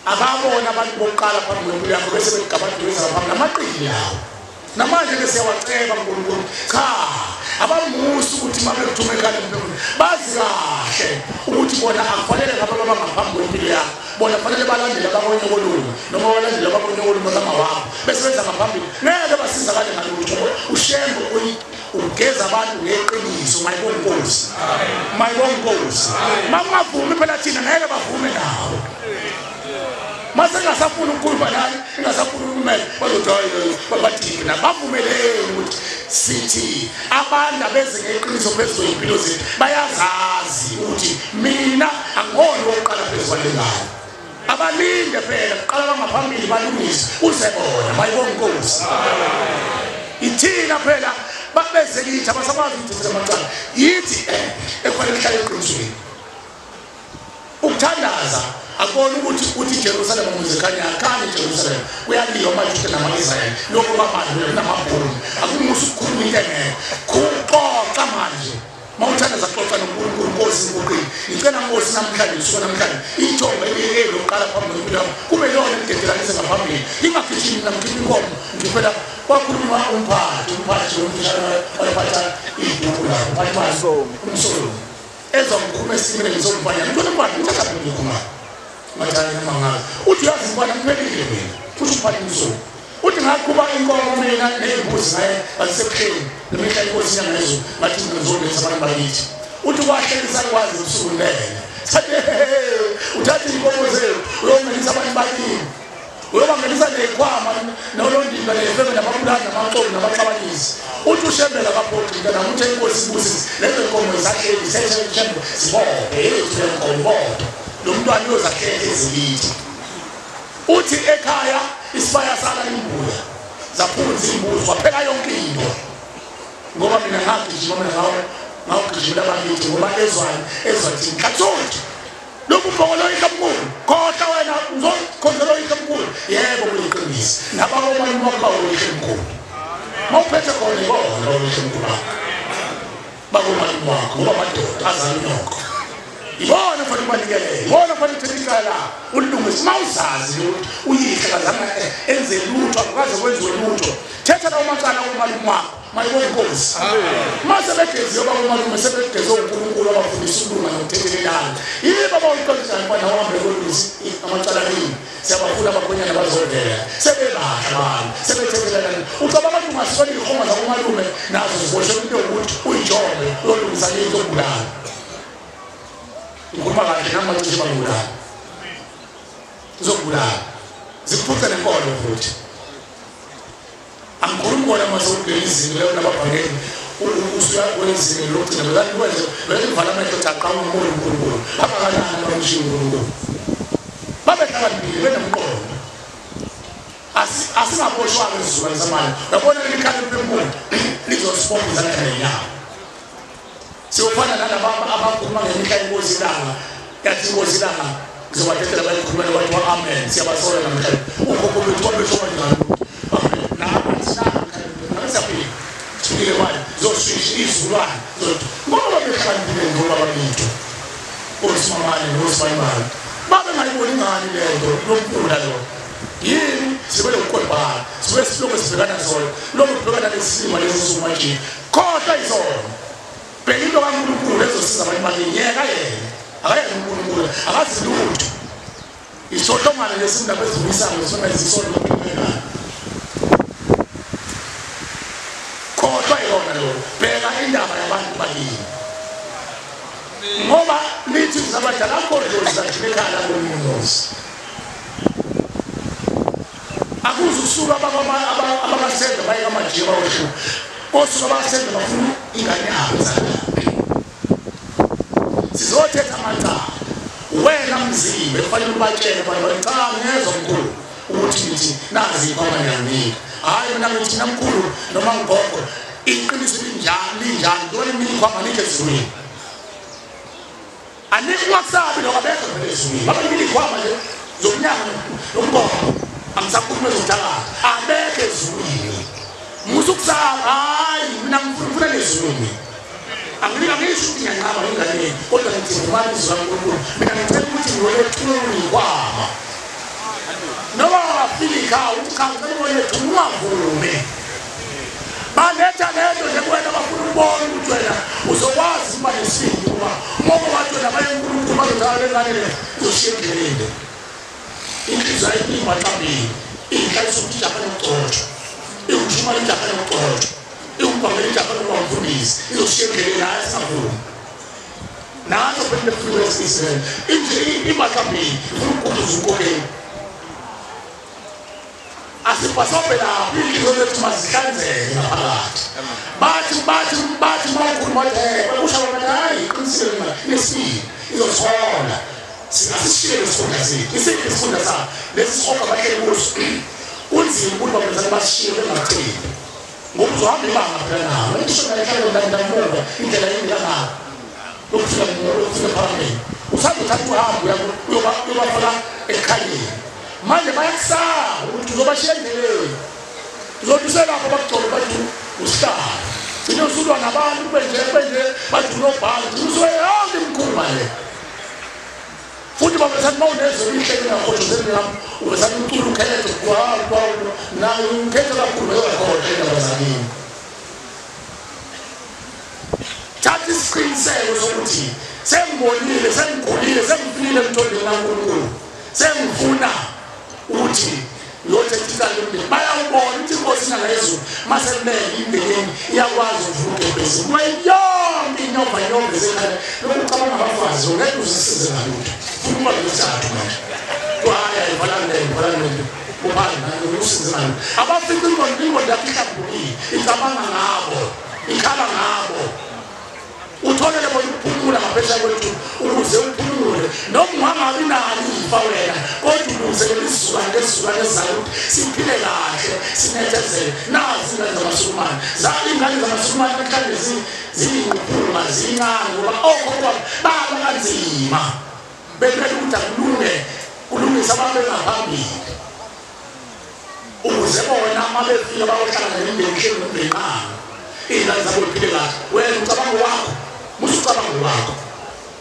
ababona abantu bokuqala phambi kwempilo yakho bese begabadulisa ngaphambi namaqili lawo namanje-ke siyawaceba uNkulunkulu cha abamusi ukuthi uma bekuthume ekhaya empilweni bazi kahle ukuthi bona akufanele ngabantu abangaphambi kwempilo yakho bona fanele balandele ababonye kolunga noma balandele ababonye kolunga kamawabo bese benza ngaphambili ngeke basizakale ngalutho ushembe ugeza abantu ngeqiniso mayibona Nkosi mayibona Nkosi mangavumi phela thina ngeke bavume nawo mase ngasafuna ukukhuluma naye ngasafuna ukumela bazothi babathina bavumeleni ukuthi sithi abantu abeze ngeqiniso phezu kwempilo zethu bayazazi ukuthi mina angona wokuqala phezu kwalengane abalinde phela kuqala bangaphambili balungise uzebona mayibona Nkosi ithina phela babeze kithi abasakwazi ukuthi amacala yithi efanele ihlale eqinisweni ukuthandaza akubona ukuthi iJerusalem umuzikhanya akhanye iJerusalem kuyaliwa manje ukuthi nama-Israyeli lokho kwamanje namabhunu akumusa ukukhuluma into engeke kuxoxa manje mawuthandaza xoxa noNkulunkulu Nkosi nguqini ngicela Nkosi namhlanje usuka namhlanje ithombe elokuqala phambi kwempilo yakho kube yona elidedelanise ngaphambili ingagijimi namkhipha inkomo ngiphela kwakhuluma umphathi wayephatha ibhuku lakho umsolo ezomkhuluma esimile ngizomfanya ngithola impahla ngithatha ngikhuluma mathani namangazi uthi yazi impahla ngiphelile mina uthi uphathe umsolo uthi ngaqhuba inkomo mina nembuzi ngaye ngasekuhleni nemihla inkosi yangezo ngathi ngizolisa abantu bakithi uthi kwahlekisa kwazi usuku lena sathi uthathe inkomo zethu uyongenisa abantu bakini uyobangenisa neyikhwama nolondinga nefeme namapulani namaxolo namaxabanisi uthi ushembela kaphoxika namuthi enkosi ibusisi lezo nkomo zahleli seshembe sibophe yethu lenkomo lo mntwana uyozahleli ezilithi uthi ekhaya isibaya sala imbuya zaphunza imbuzi waphela yonke into ngoba mina ngagijima ngawugijimela abakithi ngoba ezwathini kathothi lokhu mbongolo ikamkhulu kodwa wena uzokhonzela ikamkhulu yebo kuyiqinisa nababomani bakho ikamkhulu mawuphethe khona ibona ikamkhulu babomani bakho ngoba madoda azali nokho ibona fanele banikele ibona fanele uthikala ulungise mawuzazi ukuthi uyihle kazama enze lutho akaze kwenziwe lutho thetha lawo macala kumalume wakho mayibona inkosi mase begeziwe bakumalume sebegeze uNkulunkulu abafundisa ukulunga nokuthethelelana yibo abawuqondisa mfana wahambe kolungisa amacala kini siyabafuna abakonyana bazovela sebelahla abantu sebethethelelana ucabanga ukuthi ungasifani ikhoma zakumalume nazo ziboshe into ukuthi uyijobe uyolungisa into okubulala ukuba kanti namacishe bangulala zokubulala zikuphuca nenkolo futhi angikhulumi kona masewungena izinto leyo nababhangeni usuya kwenziwe lokugcina bekani kwenze vele imvalamento thaqawa uNkulunkulu abakanani abamshiya uNkulunkulu babehlakaniphile benomqondo asingaboshwanga isizukulwane samanje yabona likhaliphe enkulu lizosiphophisa ngenyawo siyofana nalaba abakhuluma ngemihla inkosi ilanga yathi inkosi ilanga ngizobathetela bayikhuluma nabantu amen siyabasola namhlanje ukhokho bethu wabeshoba njalo Sikile manje zoshishi izulwane ngoba behlakaniphile ngoba babantu osimamane nosimamane babe ngayiboni ngani lento lompula lo yini sibele ukuqobana sibe siloko sibhekana sona lokho kubhekana lesimo lesizuma nje kodwa izona bheka into kaNkulunkulu ezosiza abantu yena akayena uNkulunkulu akazi lutho ishothomane lesindaba ezibuyisayo zona izisonto kuphela kodwa yona lo bheka indaba yabantu bakini ngoba lithi zabadala kodwa zathilekana ngomunozi akuzusuka ababasenza baye amajima wethu osuka abasenza bafuna ingane yabo sizothetha amacala wena mzimba efanele ubatshele abantu cha ngezwe mkhulu ukuthi ngithi nazi kwamanyanini hayi mina ngithi namkhulu noma ngigogo iqiniso linjani lona mina kwama nike ezweni anikwasabi lokabekho ezweni baba ngili kwama nje zomnyaka nomgogo angisakhuluma ezodala abekho ezweni musukusaba hayi mina ngifuna lezweni angilika ngisho ukuthi ngiyangaba ingane kodwa ngithi ngibani zaNkulunkulu mina ngicela ukuthi ngiyolethula kwama noma afika ukhangela ukuthi ungavume baletha lento nje kwena bafuna ukubona ukuthi wena uzokwazi ukuba nesiphi ngoba ngoba wathi wena bayenkulunkulu bazodala ngane le uzoshiyekelele inhliziyo ayimaqambini inhliziyo ukuthi japha nokuxoxa iwushuma njapha nokuxoxa iwubambele njapha nokumfundisa izoshiyekelele hayi savume nazo phela frequency Israel inje imaqambini ukukhuthaza unkokeli asipasope la inhliziyo zethu mazihlanzeke ngaphakathi bathi makhuluma ushawana hayi qinisile nesiphi izosona sisishiyele isifunda sethu isiphi isifunda sakho lesi sihoka bahleli kuso kunzima ukuthi babenza basishiye bengathembi ngoba uzohamba ibanga phela nawe ishona ehlale ndamuva indlela yini yangapha lokufika phambili usazothatha uhambo uyobafaka ekhayeni manje bayakusaba ukuthi uzobashiya endleleni uzoduselapho bakugcobe bathi usihlala gcine usulwa nabantu benje bathi unobhala usuke yonke imikhuba le futhi babesathi mawunezo inhleke ngakhohlozeli ngami ubesathi umculo ukhethe nayo ukhethe kakhulu beyokhona endabazanini thatha isiqiniseko sokuthi sengibonile sengigulile sengifikile emthondweni kaNkulunkulu sengifuna ukuthi ngiyothetha into bayawubona ukuthi inkosi ingayezulu masemele indleleni iyakwazi ukuvuka ebhezini wayonke inyova esekhaya lokucabanga abafazi ngeke uzisize ngalutho uma ngizathu manje kwaya ivalane semali abafika ingqondo yakho ihlambulile icabanga ngabo ikhala ngabo utholele bona ukuphumula ngaphesha kwethu ukuze uphumule noma ungabi nalo ifa wena kodwa ulungiselela isizulwane ezayo siphile kahle sinethezele nazi ingane zamaSulumane ingane zamaSulumane mhlawumbe ziyinquma zincane ngoba okhokho baba kanzima bebele ukuthi kulungisa abantu ngaphambili ukuze bona mabefika bayohlangana nemindeni nomndeni ingane zabo ziphile kahle wena ucabanga wakho musucabanga wakho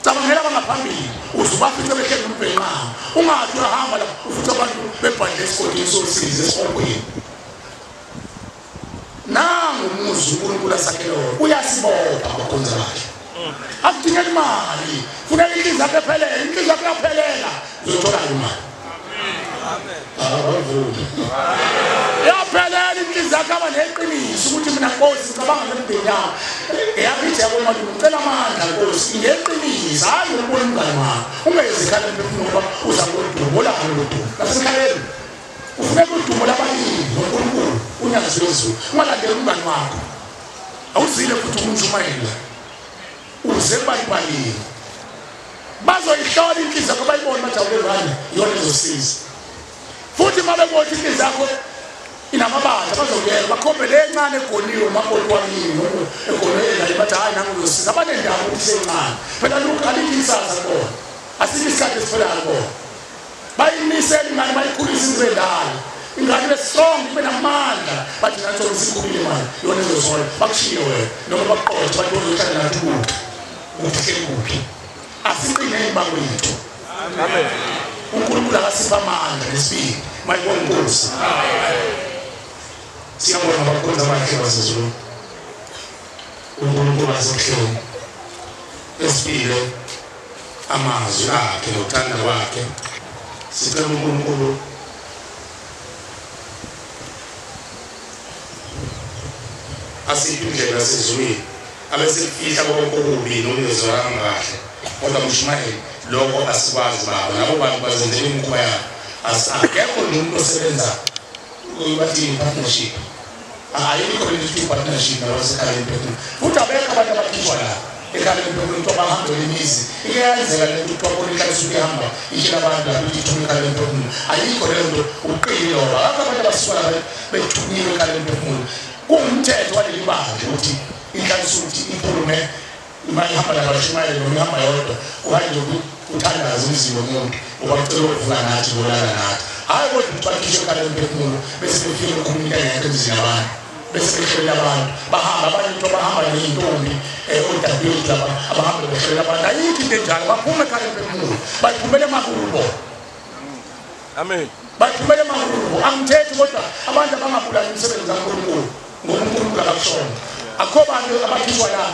cabangela abangaphambili uzubafica behleli nombhenqama ungathi uyahamba la ufuthi abantu bebhandle esigodini sosize esikhokweni nangu umuzi uNkulunkulu asakhele wona uyasibopha abakhonza bakhe akudingela imali funeka inhliziyo yakho ephelele inhliziyo yakho yaphelela uzothola imali yaphelela inhliziyo yakho aba neqiniso ukuthi mina Nkosi ngicabanga nemindeni yami eyakithi yabomali ngicela amandla Nkosi ngeqiniso hayi ukubona umngane wakho ungezikhala emphefumulweni ngoba uza kudumo la ngodumo lasekhaleni ufuneka udumo labalimi noNkulunkulu unyazi wezulu ungalandela umngane wakho awuzile futhi ukunjumayela uze balibali bazoyihlola inhliziyo yakho bayibone bathi awulevani yona ezosiza futhi mabebona inhliziyo yakho inamabandla bazokuyela bakhombe lencane egoniwe umakoti wamini egonela bathi hayi nangu uzosiza abanendawo ukuthi sencane phela lukhalithi isaza khona asithi isikhathi esiphelayo khona bayimisela ingane bayikhulisa ingwendala ingane bestrong ibe namandla bathi nathi sikhulile imali yona ezosola bakushiye wena noma bakuqothe bathi uzohlala nathi kuphi ukuhleli kuphi asiqine imbango yethu amen uNkulunkulu akasipha amandla nesibili mayibona Nkosi siyabona abakhonza bakhe basezulu uNkulunkulu asemhlweni esibile amazwi akhe nokuthanda kwakhe sicela uNkulunkulu asiphe indlela sezulwini abesifihla konke okubi nokungezwakala kahle kodwa mshumayeli lokho asikwazi baba nabo bantu bazenzela imikhuba yabo akekho nomuntu osebenza bathi partnership ayikho le partnership nabasekhaya empethweni futhi abekho abantu abakhishwa la ekhaya empethweni ukuthi bahambe lemizi iyenzeka le nto ukuthi ihlale ihamba ishela abantu ukuthi ithume ekhaya empethweni ayikho le nto uqile ngoba abantu abasuka bethunyiwe ekhaya empethweni kumthetho waleli bandla ukuthi inhlanisi ukuthi iphulume imahamba labashumayeli noma ihamba yodwa uhayi nje uthandaza umzimba womuntu ubacela ukuvula nathi bolala nathi hayi kodwa ubakhishwe ekhaya empethweni bese befika ukukhuluma ngeke emzini abantu bese behlela abantu bahamba abantu bahamba neintombi odabeni laba abahamba behlela abantu ayikho into enjalo baphuma ekhaya empethweni baphumele emakubo amen baphumele emakubo angithethi kodwa abantu abangabulali umsebenzi kaNkulunkulu ngoba uNkulunkulu akakushona akho bantu abakhishwa la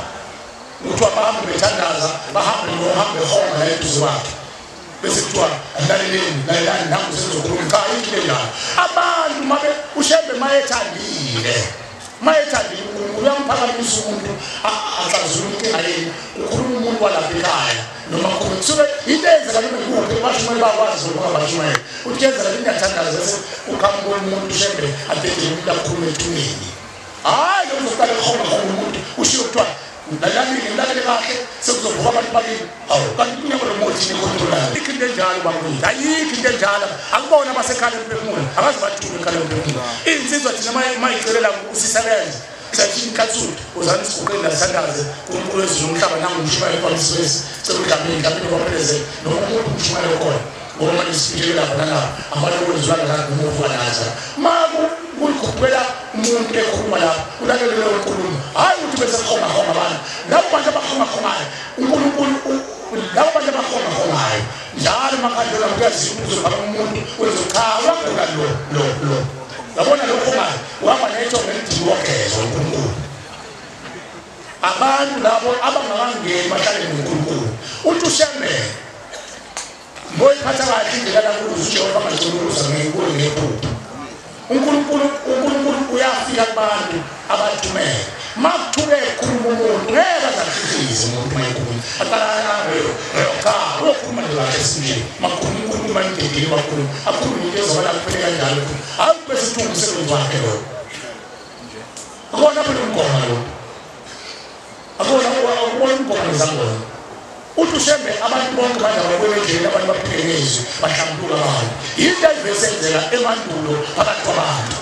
kuthiwa bahambe bethandaza bahambe nohambe homa la eduze kwakhe bese kuthiwa lalelani nangu sizokhuluma cha yikho njalo abantu mabe ushembe mayethandile uNkulunkulu uyamphakamise umuntu axazulule inkinga yenu ukhuluma umuntu walapha ekhaya noma kusuke into eyenzeka noma ikuphi abashumayeli bakwazi ukuba abashumayeli uthi kenzeka lingathandaza bese ukhamba umuntu ushembe adedele umuntu akhulume ethuneni hayi uzoqala khona umuntu ushiyo kuthiwa nalani kahle sekuzovuka abantu bakini awu kanti kunyaka remote necontrol ikho into enjalo bakwethu ayikho into enjalo akubona abasekhaya emphefumulo akazi bathume ekhaya emphefumulo insizwa thina mayicelela usisebenza sathi ikhathuli uzana isiguqeni lasithandaze uNkulunkulu wezulu umhlaba nangu umshumayeli kwamswezi sekugameni kamini kwapheleze noma umuntu umshumayeli khona ngoba isiphilela lapha nalapha abantu kwenzula ngakho umuva naza kuyikhupela umuntu ekhuluma lapha ulalele lo nkulumo hayi ukuthi bese khoma abantu labo bantu abakhoma uNkulunkulu labo bantu abakhoma njalo makhandlela kuyaziwa ukuthi baba umuntu wezochawa kula lo yabona lokho manje uhamba nethonga elidini wogezwa uNkulunkulu abantu labo abangakangeni bahlale noNkulunkulu uthi ushembe boyiphatha kahle indlela kaNkulunkulu uJehova angazuluza ngenkulu nephupho uNkulunkulu uyafika kubantu abathumele makuthule ekhuluma umuntu ngeke azahlizize umuntu mayikhuluma aqala cha uyokhuluma nje kahle sinje makhulu ukhuluma indedile makhulu akhuluma into ezobala kuphele kanjalo hayi bese thunga umsebenzi wakhe lo akona phela umgomo lo akona umgomo ngizambona uthi ushembe abantu bonke manje abakwendlela abantu baphile ngezwi bahlambuluka abantu into ayivesenzela emandulo phakathi kwabantu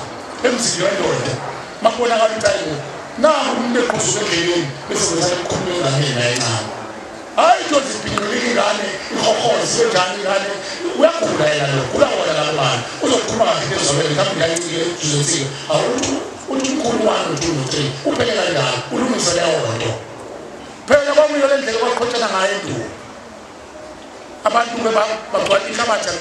emzini wendoda makubonakala ukuthi naku umuntu eqhuzuka endleleni bese kwenza ukukhuluma mina encane hayi nje ziphinile ingane ihohozi kanjani ingane uyagula yena lo kula wona labo bantu uzokhuluma kahle ezolweni mhlawumbe ngiyacike uzosika awuthi umkhulu wami u2 3 uphele kanjani ulungise leyo nto phela kwamuyo le ndlela kwaqhothana ngayo endulo abantu bagcwala inhlabathi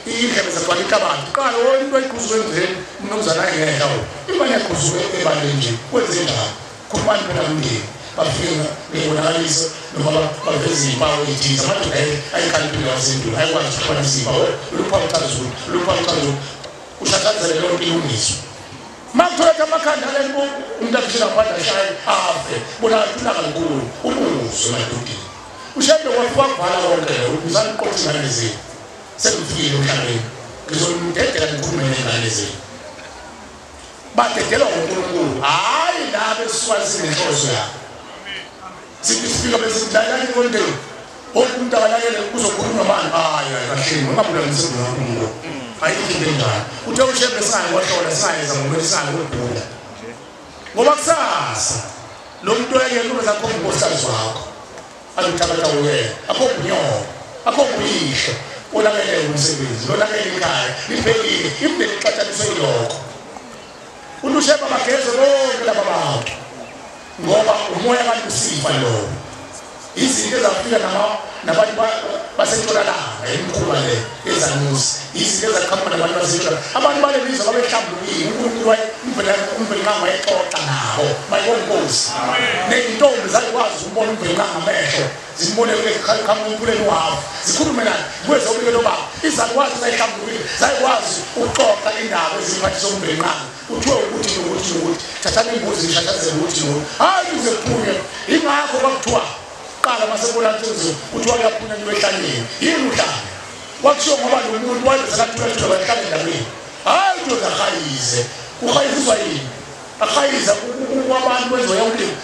indlebe zagcwala inhlabathi qala into ayikhuzuke endleleni umnumzana ayengehla imane yakhuzuke ebaleni nje kwenze njani khulumani phela umndeni bafika bebonakalisa noma baveza impawu ezithize amadoda ayikhalipile wasendulo ayikwazi ukukhona izimpawu luphawu uchaziwe ushathanzele leyo nto ilungiswe makuthola amakhanda lento umuntu aphila ngaphandle ashaye afe bona ulaka nkulu ubuzwe madodeni ushebe wakuvala konke uzani qothi ngane zenu sekufike emhlabeni ngizomdedela ngikhulume ngane zenu badedelwa uNkulunkulu hayi labe siwazi inhloso yakhe sifika bese sidlalana konteni umuntu abalakele kuzokhuluma manje hayi kahle ngabula ngisebenza uNkulunkulu ayikho njalo uthe ushebe sayo wahlola sayenza ngokwesana kodwa ngoba kusasa lo muntu oyeke kuba zakho umbosazi wakho aluthatha uye akho kunyoka akho kuyisho olakele umsebenzi olakele ikhaya liphekile imndeni ixatshaniswe yilokho unusheba bageze bonke laba bantu ngoba umoya kalusifa lo izinto ezafika nabantu basentshonalanga emkhuba le ezanusi izinto ezaqhamuka nabantu basentshonalanga abantu bale bizwa babehlambulukile uNkulunkulu umbelinganga wayexoxa nabo bayonkosi nentombi zayikwazi ukubona umbelinganga amehlo zimbone ekhaya wabo zikhulume naye kweza ubikelo babo izakwazi zayihlambulukile zayikwazi ukuxoxa indaba eziphathisa umbelinganga uthiwe ukuthi thathani imbuzi zishathazele ukuthi hayi uzephunya ingakho kwakuthiwa qala masebona ukuthi uthiwa uyaphunya niwehlangene yini uhlanga wakusho ngoba lo muntu wayezakathula bahlale ndabeni hayi uzozahayize uhayizwa yini ahayiza kwabantu bezoyawulima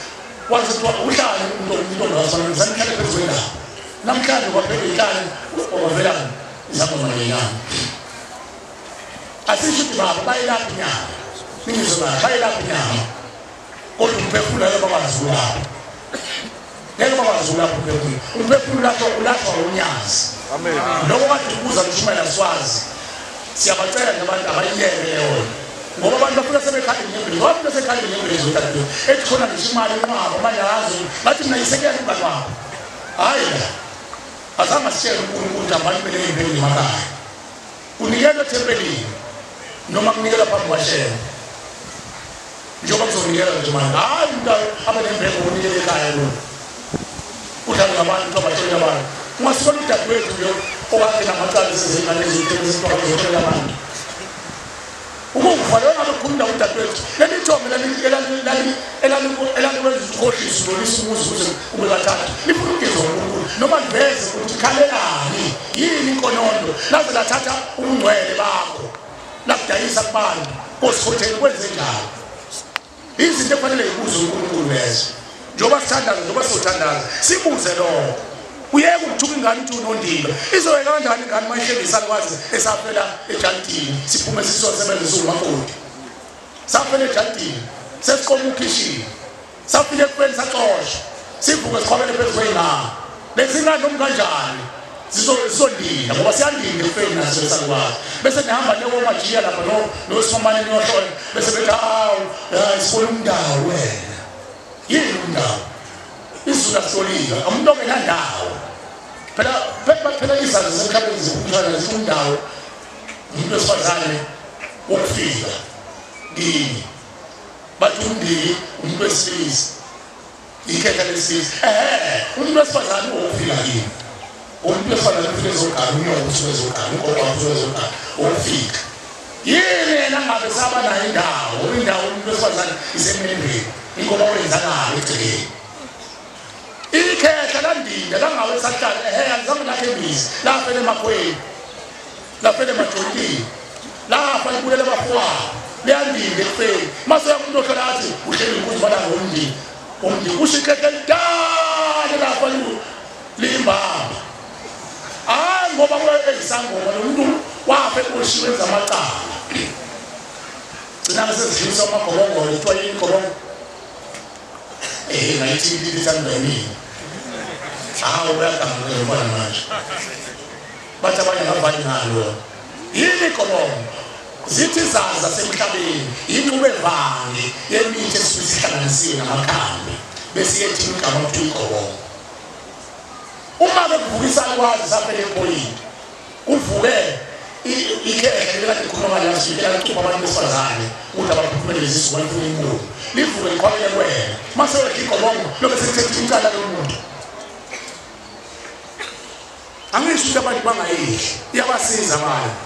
wazethiwa uhlale umuntu ngizanihlale phezulu namhlanje kwaphela ihlale obavelana izamamayenyana asisho ukuthi baba bayilapha inyama ningizona bayilapha inyama kodwa umphefumulo lo bakwazi ulapha ngeke bakwazi ulapha umphefumulo lapho ulapha unyazi amen lokho kade kubuza kushumayela swazi siyabacela nabantu abayiyeke yona ngoba abantu bafika sebekhala inyembezi ngoba abantu sekhala inyembezi uthathu ethi khona ngisho imali enqaba manje yazi bathi mina yisekela umngani wakho hayi la azange sitshele uNkulunkulu ukuthi abantu bele impilo emakhaya unikele ethempelini noma kunikela phambi kwashela njengoba kuzonikela nje manje hayi umntwana abanembeko unikele ekhaya lo udlala ngabantu abathola abantu ungasibona udadewethu nje okade namacala sezingane ezithele ziphakamela abantu ukuvala wena lokhuluma udadewethu lelithombe elalikwenza ukhohlisa lolisa umuzi ukuze ube kathathu lifuna ukugeza uNkulunkulu noma liveze ukuthi khalelani yini inkonondo laze lathatha ubungcwele bakho lakudayisa kubantu kosikhotheni kwenze njalo izinto efanele ibuze uNkulunkulu lezo njengoba sithandaza njengoba sothandaza sibuze lo uyeke ukuthuka ingane uthi unondima izoyeka kanjani ingane mayihlengisa kwazi esafela ejantini siphume sizosebenza umakoti safela ejantini sesiqoma ukishini safile ekufeni saxosha sivuke sikhwabele phezulu kweyingane bezingane nomkanjani zizondina ngoba siyandina ekufeni naso sakwazi bese nihamba nekomajiya lapha nosimamane niyohlola bese bethi hawu sibona umndawo wena yini umndawo izulu asolika umuntu ongenandawo phela izazi zemhlabeni zikhutshana zikundawo umuntu wesifazane wokufika kini bathi umndeni umuntu wesilisa ikhetha lesilisa umuntu wesifazane wokufika kini umuntu wesifazane ufike ezogana unyoko usuke ezogana unkokwa usuke ezogana wokufika yini yena ngabe saba nayo indawo umuntu wesifazane isemendweni ingoba wenzakala egcekeni ikhetha landinda langawe sahlala alizange lakhe imizi lapha emakweni lapha emajontini lapha ibulela abafwa leyandinde ekufeni mase uyakumuntu ohlala athi uhleli inkunzi balanga umndini ushikeke lidala lapha limbamba hayi ngoba kuyesangoma lo muntu wafa eqoshiwe wenza amacala gcina sezidlisa amagobongolo kuthiwa yini gobongo ngayithi lithandweni hawu uyagamukela mfana manje bathi abanye ngavani ngalo yini gobongo zithi zaza semhlabeni inqubo evanga yemithi esihlanganisiwe namakhambi bese yethi igama ukuthi igobongo uma bekuvukisa kwazi saphele epoliti kuvuke ikhe lakhe khuluma lazo ikela kuba abantu besifazane ukuthi abaphumelele izizwe bafuna inkulu livuke likhwele kwena mase igobongo lokho sekuthethe incala lomuntu angisho ukuthi abantu bangayidli iyabasiza abantu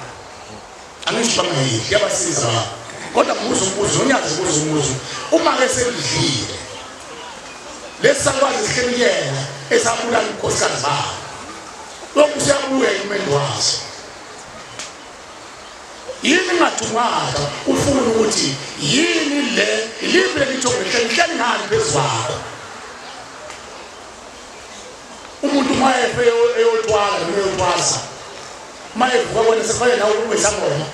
angisho bangayidli iyabasiza abantu kodwa umbuzo unyazi umbuzo uma ke selidlile lesakwazi sihleliyena esabula inkosikazi zakhe lokhu siyabuya imendo wazo yini ngathumaka ufuna ukuthi yini le iliphi lelithongo lihleli ngani phezulu umuntu mayefe eyotwala noma eyotwasa mayevuka kwena sefane nawe ubesangoma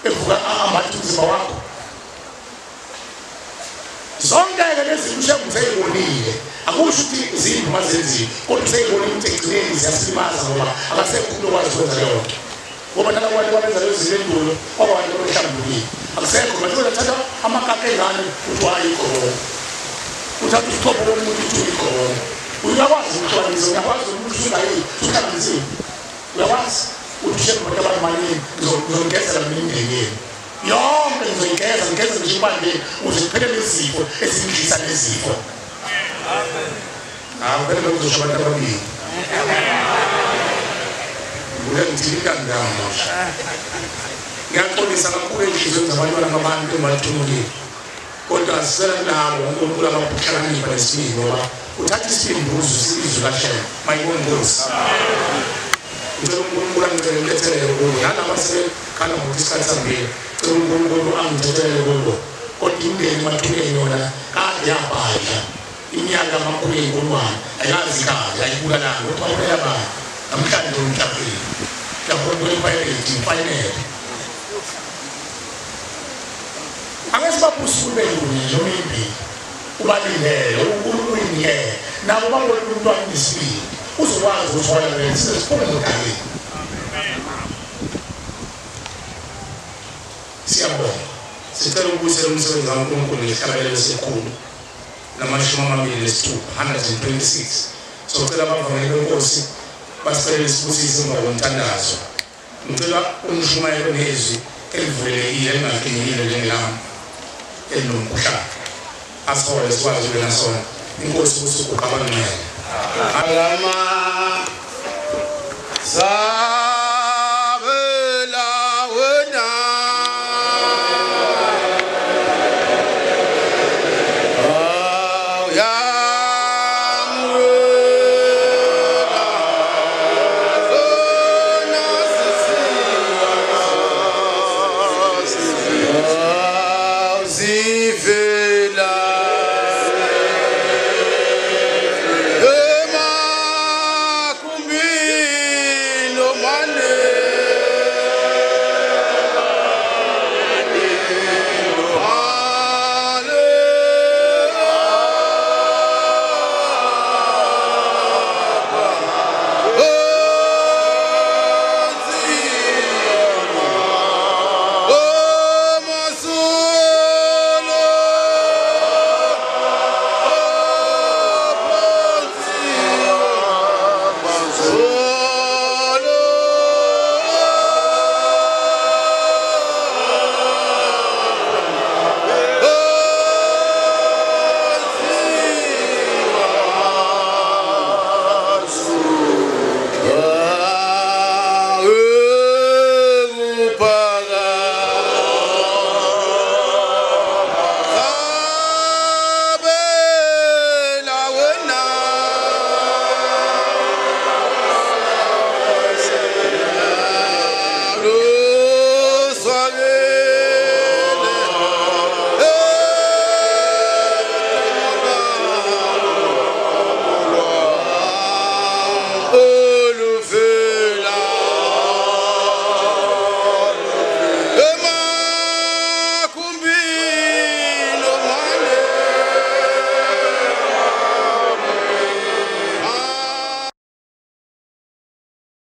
evuka ambathi umzimba wakho zonke lezi zinto useyibonile akusho ukuthi izindlu mazenziwe kodwa useyibonile ukuthi egcineni ziyasilimaza ngoba akasekho umuntu okwazi ukwenza leyo nto ngoba nalabo bantu babenza lezo zinto endulo kwabantu abahlambulukile akusekho manje uthatha amakaka engane uthi wayikho uthatha isithopho komuntu uthi uyikho uyakwazi ukuhlanganisa uyakwazi ukuthi ungayi uhlanganisiwe uyakwazi ukuthi abantu abamanyeni ngizongezela imindeni yonke ngizoyigeza ngigeze nje ibandeni ukuze kuphelele izifo ezindlisa nezifo vele bekuzosho abantu ababili ngithilika ndamusha ngiyaxolisa kakhulu enhliziyweni zabantwana babantu engibathumulile kodwa sisela nabo uNkulunkulu abakuhlakanipha nesibili ngoba uthatha isibinduzo sizwe kahlelo mayibona inkosi ngicela uNkulunkulu angicelelethelele kulo nalaba sebekhala ngokuthi isikhathi sambili cela uNkulunkulu angithethelele kulo kodwa imindeni emathuneni yona kade yabhadla iminyaka amakhulu ey'nkulungwane ayikazi kahle ayibulalanga ukuthi babulela abantu namhlanje umhlabeni mhlawumbe kwelipayeleti imfanele angesibaphusa ubelunye noma impilo ubalindele uyinikele nabo babona umntwana isibili uzokwazi ukuthi wayelele sesiphuma emdaleni siyabonga sicela ukubuyisela umsebenzi kaNkulunkulu ngehlabelelo esikhulu nama-26 126 socela abavangeli benkosi basicela sibusise ngokomthandazo ngicela umshumayelo nezwi elivulekile elingaqinikile njengelami elinomkhuhlane asihole sikwazi ukubena sona inkosi usuku qabangcwele alama sa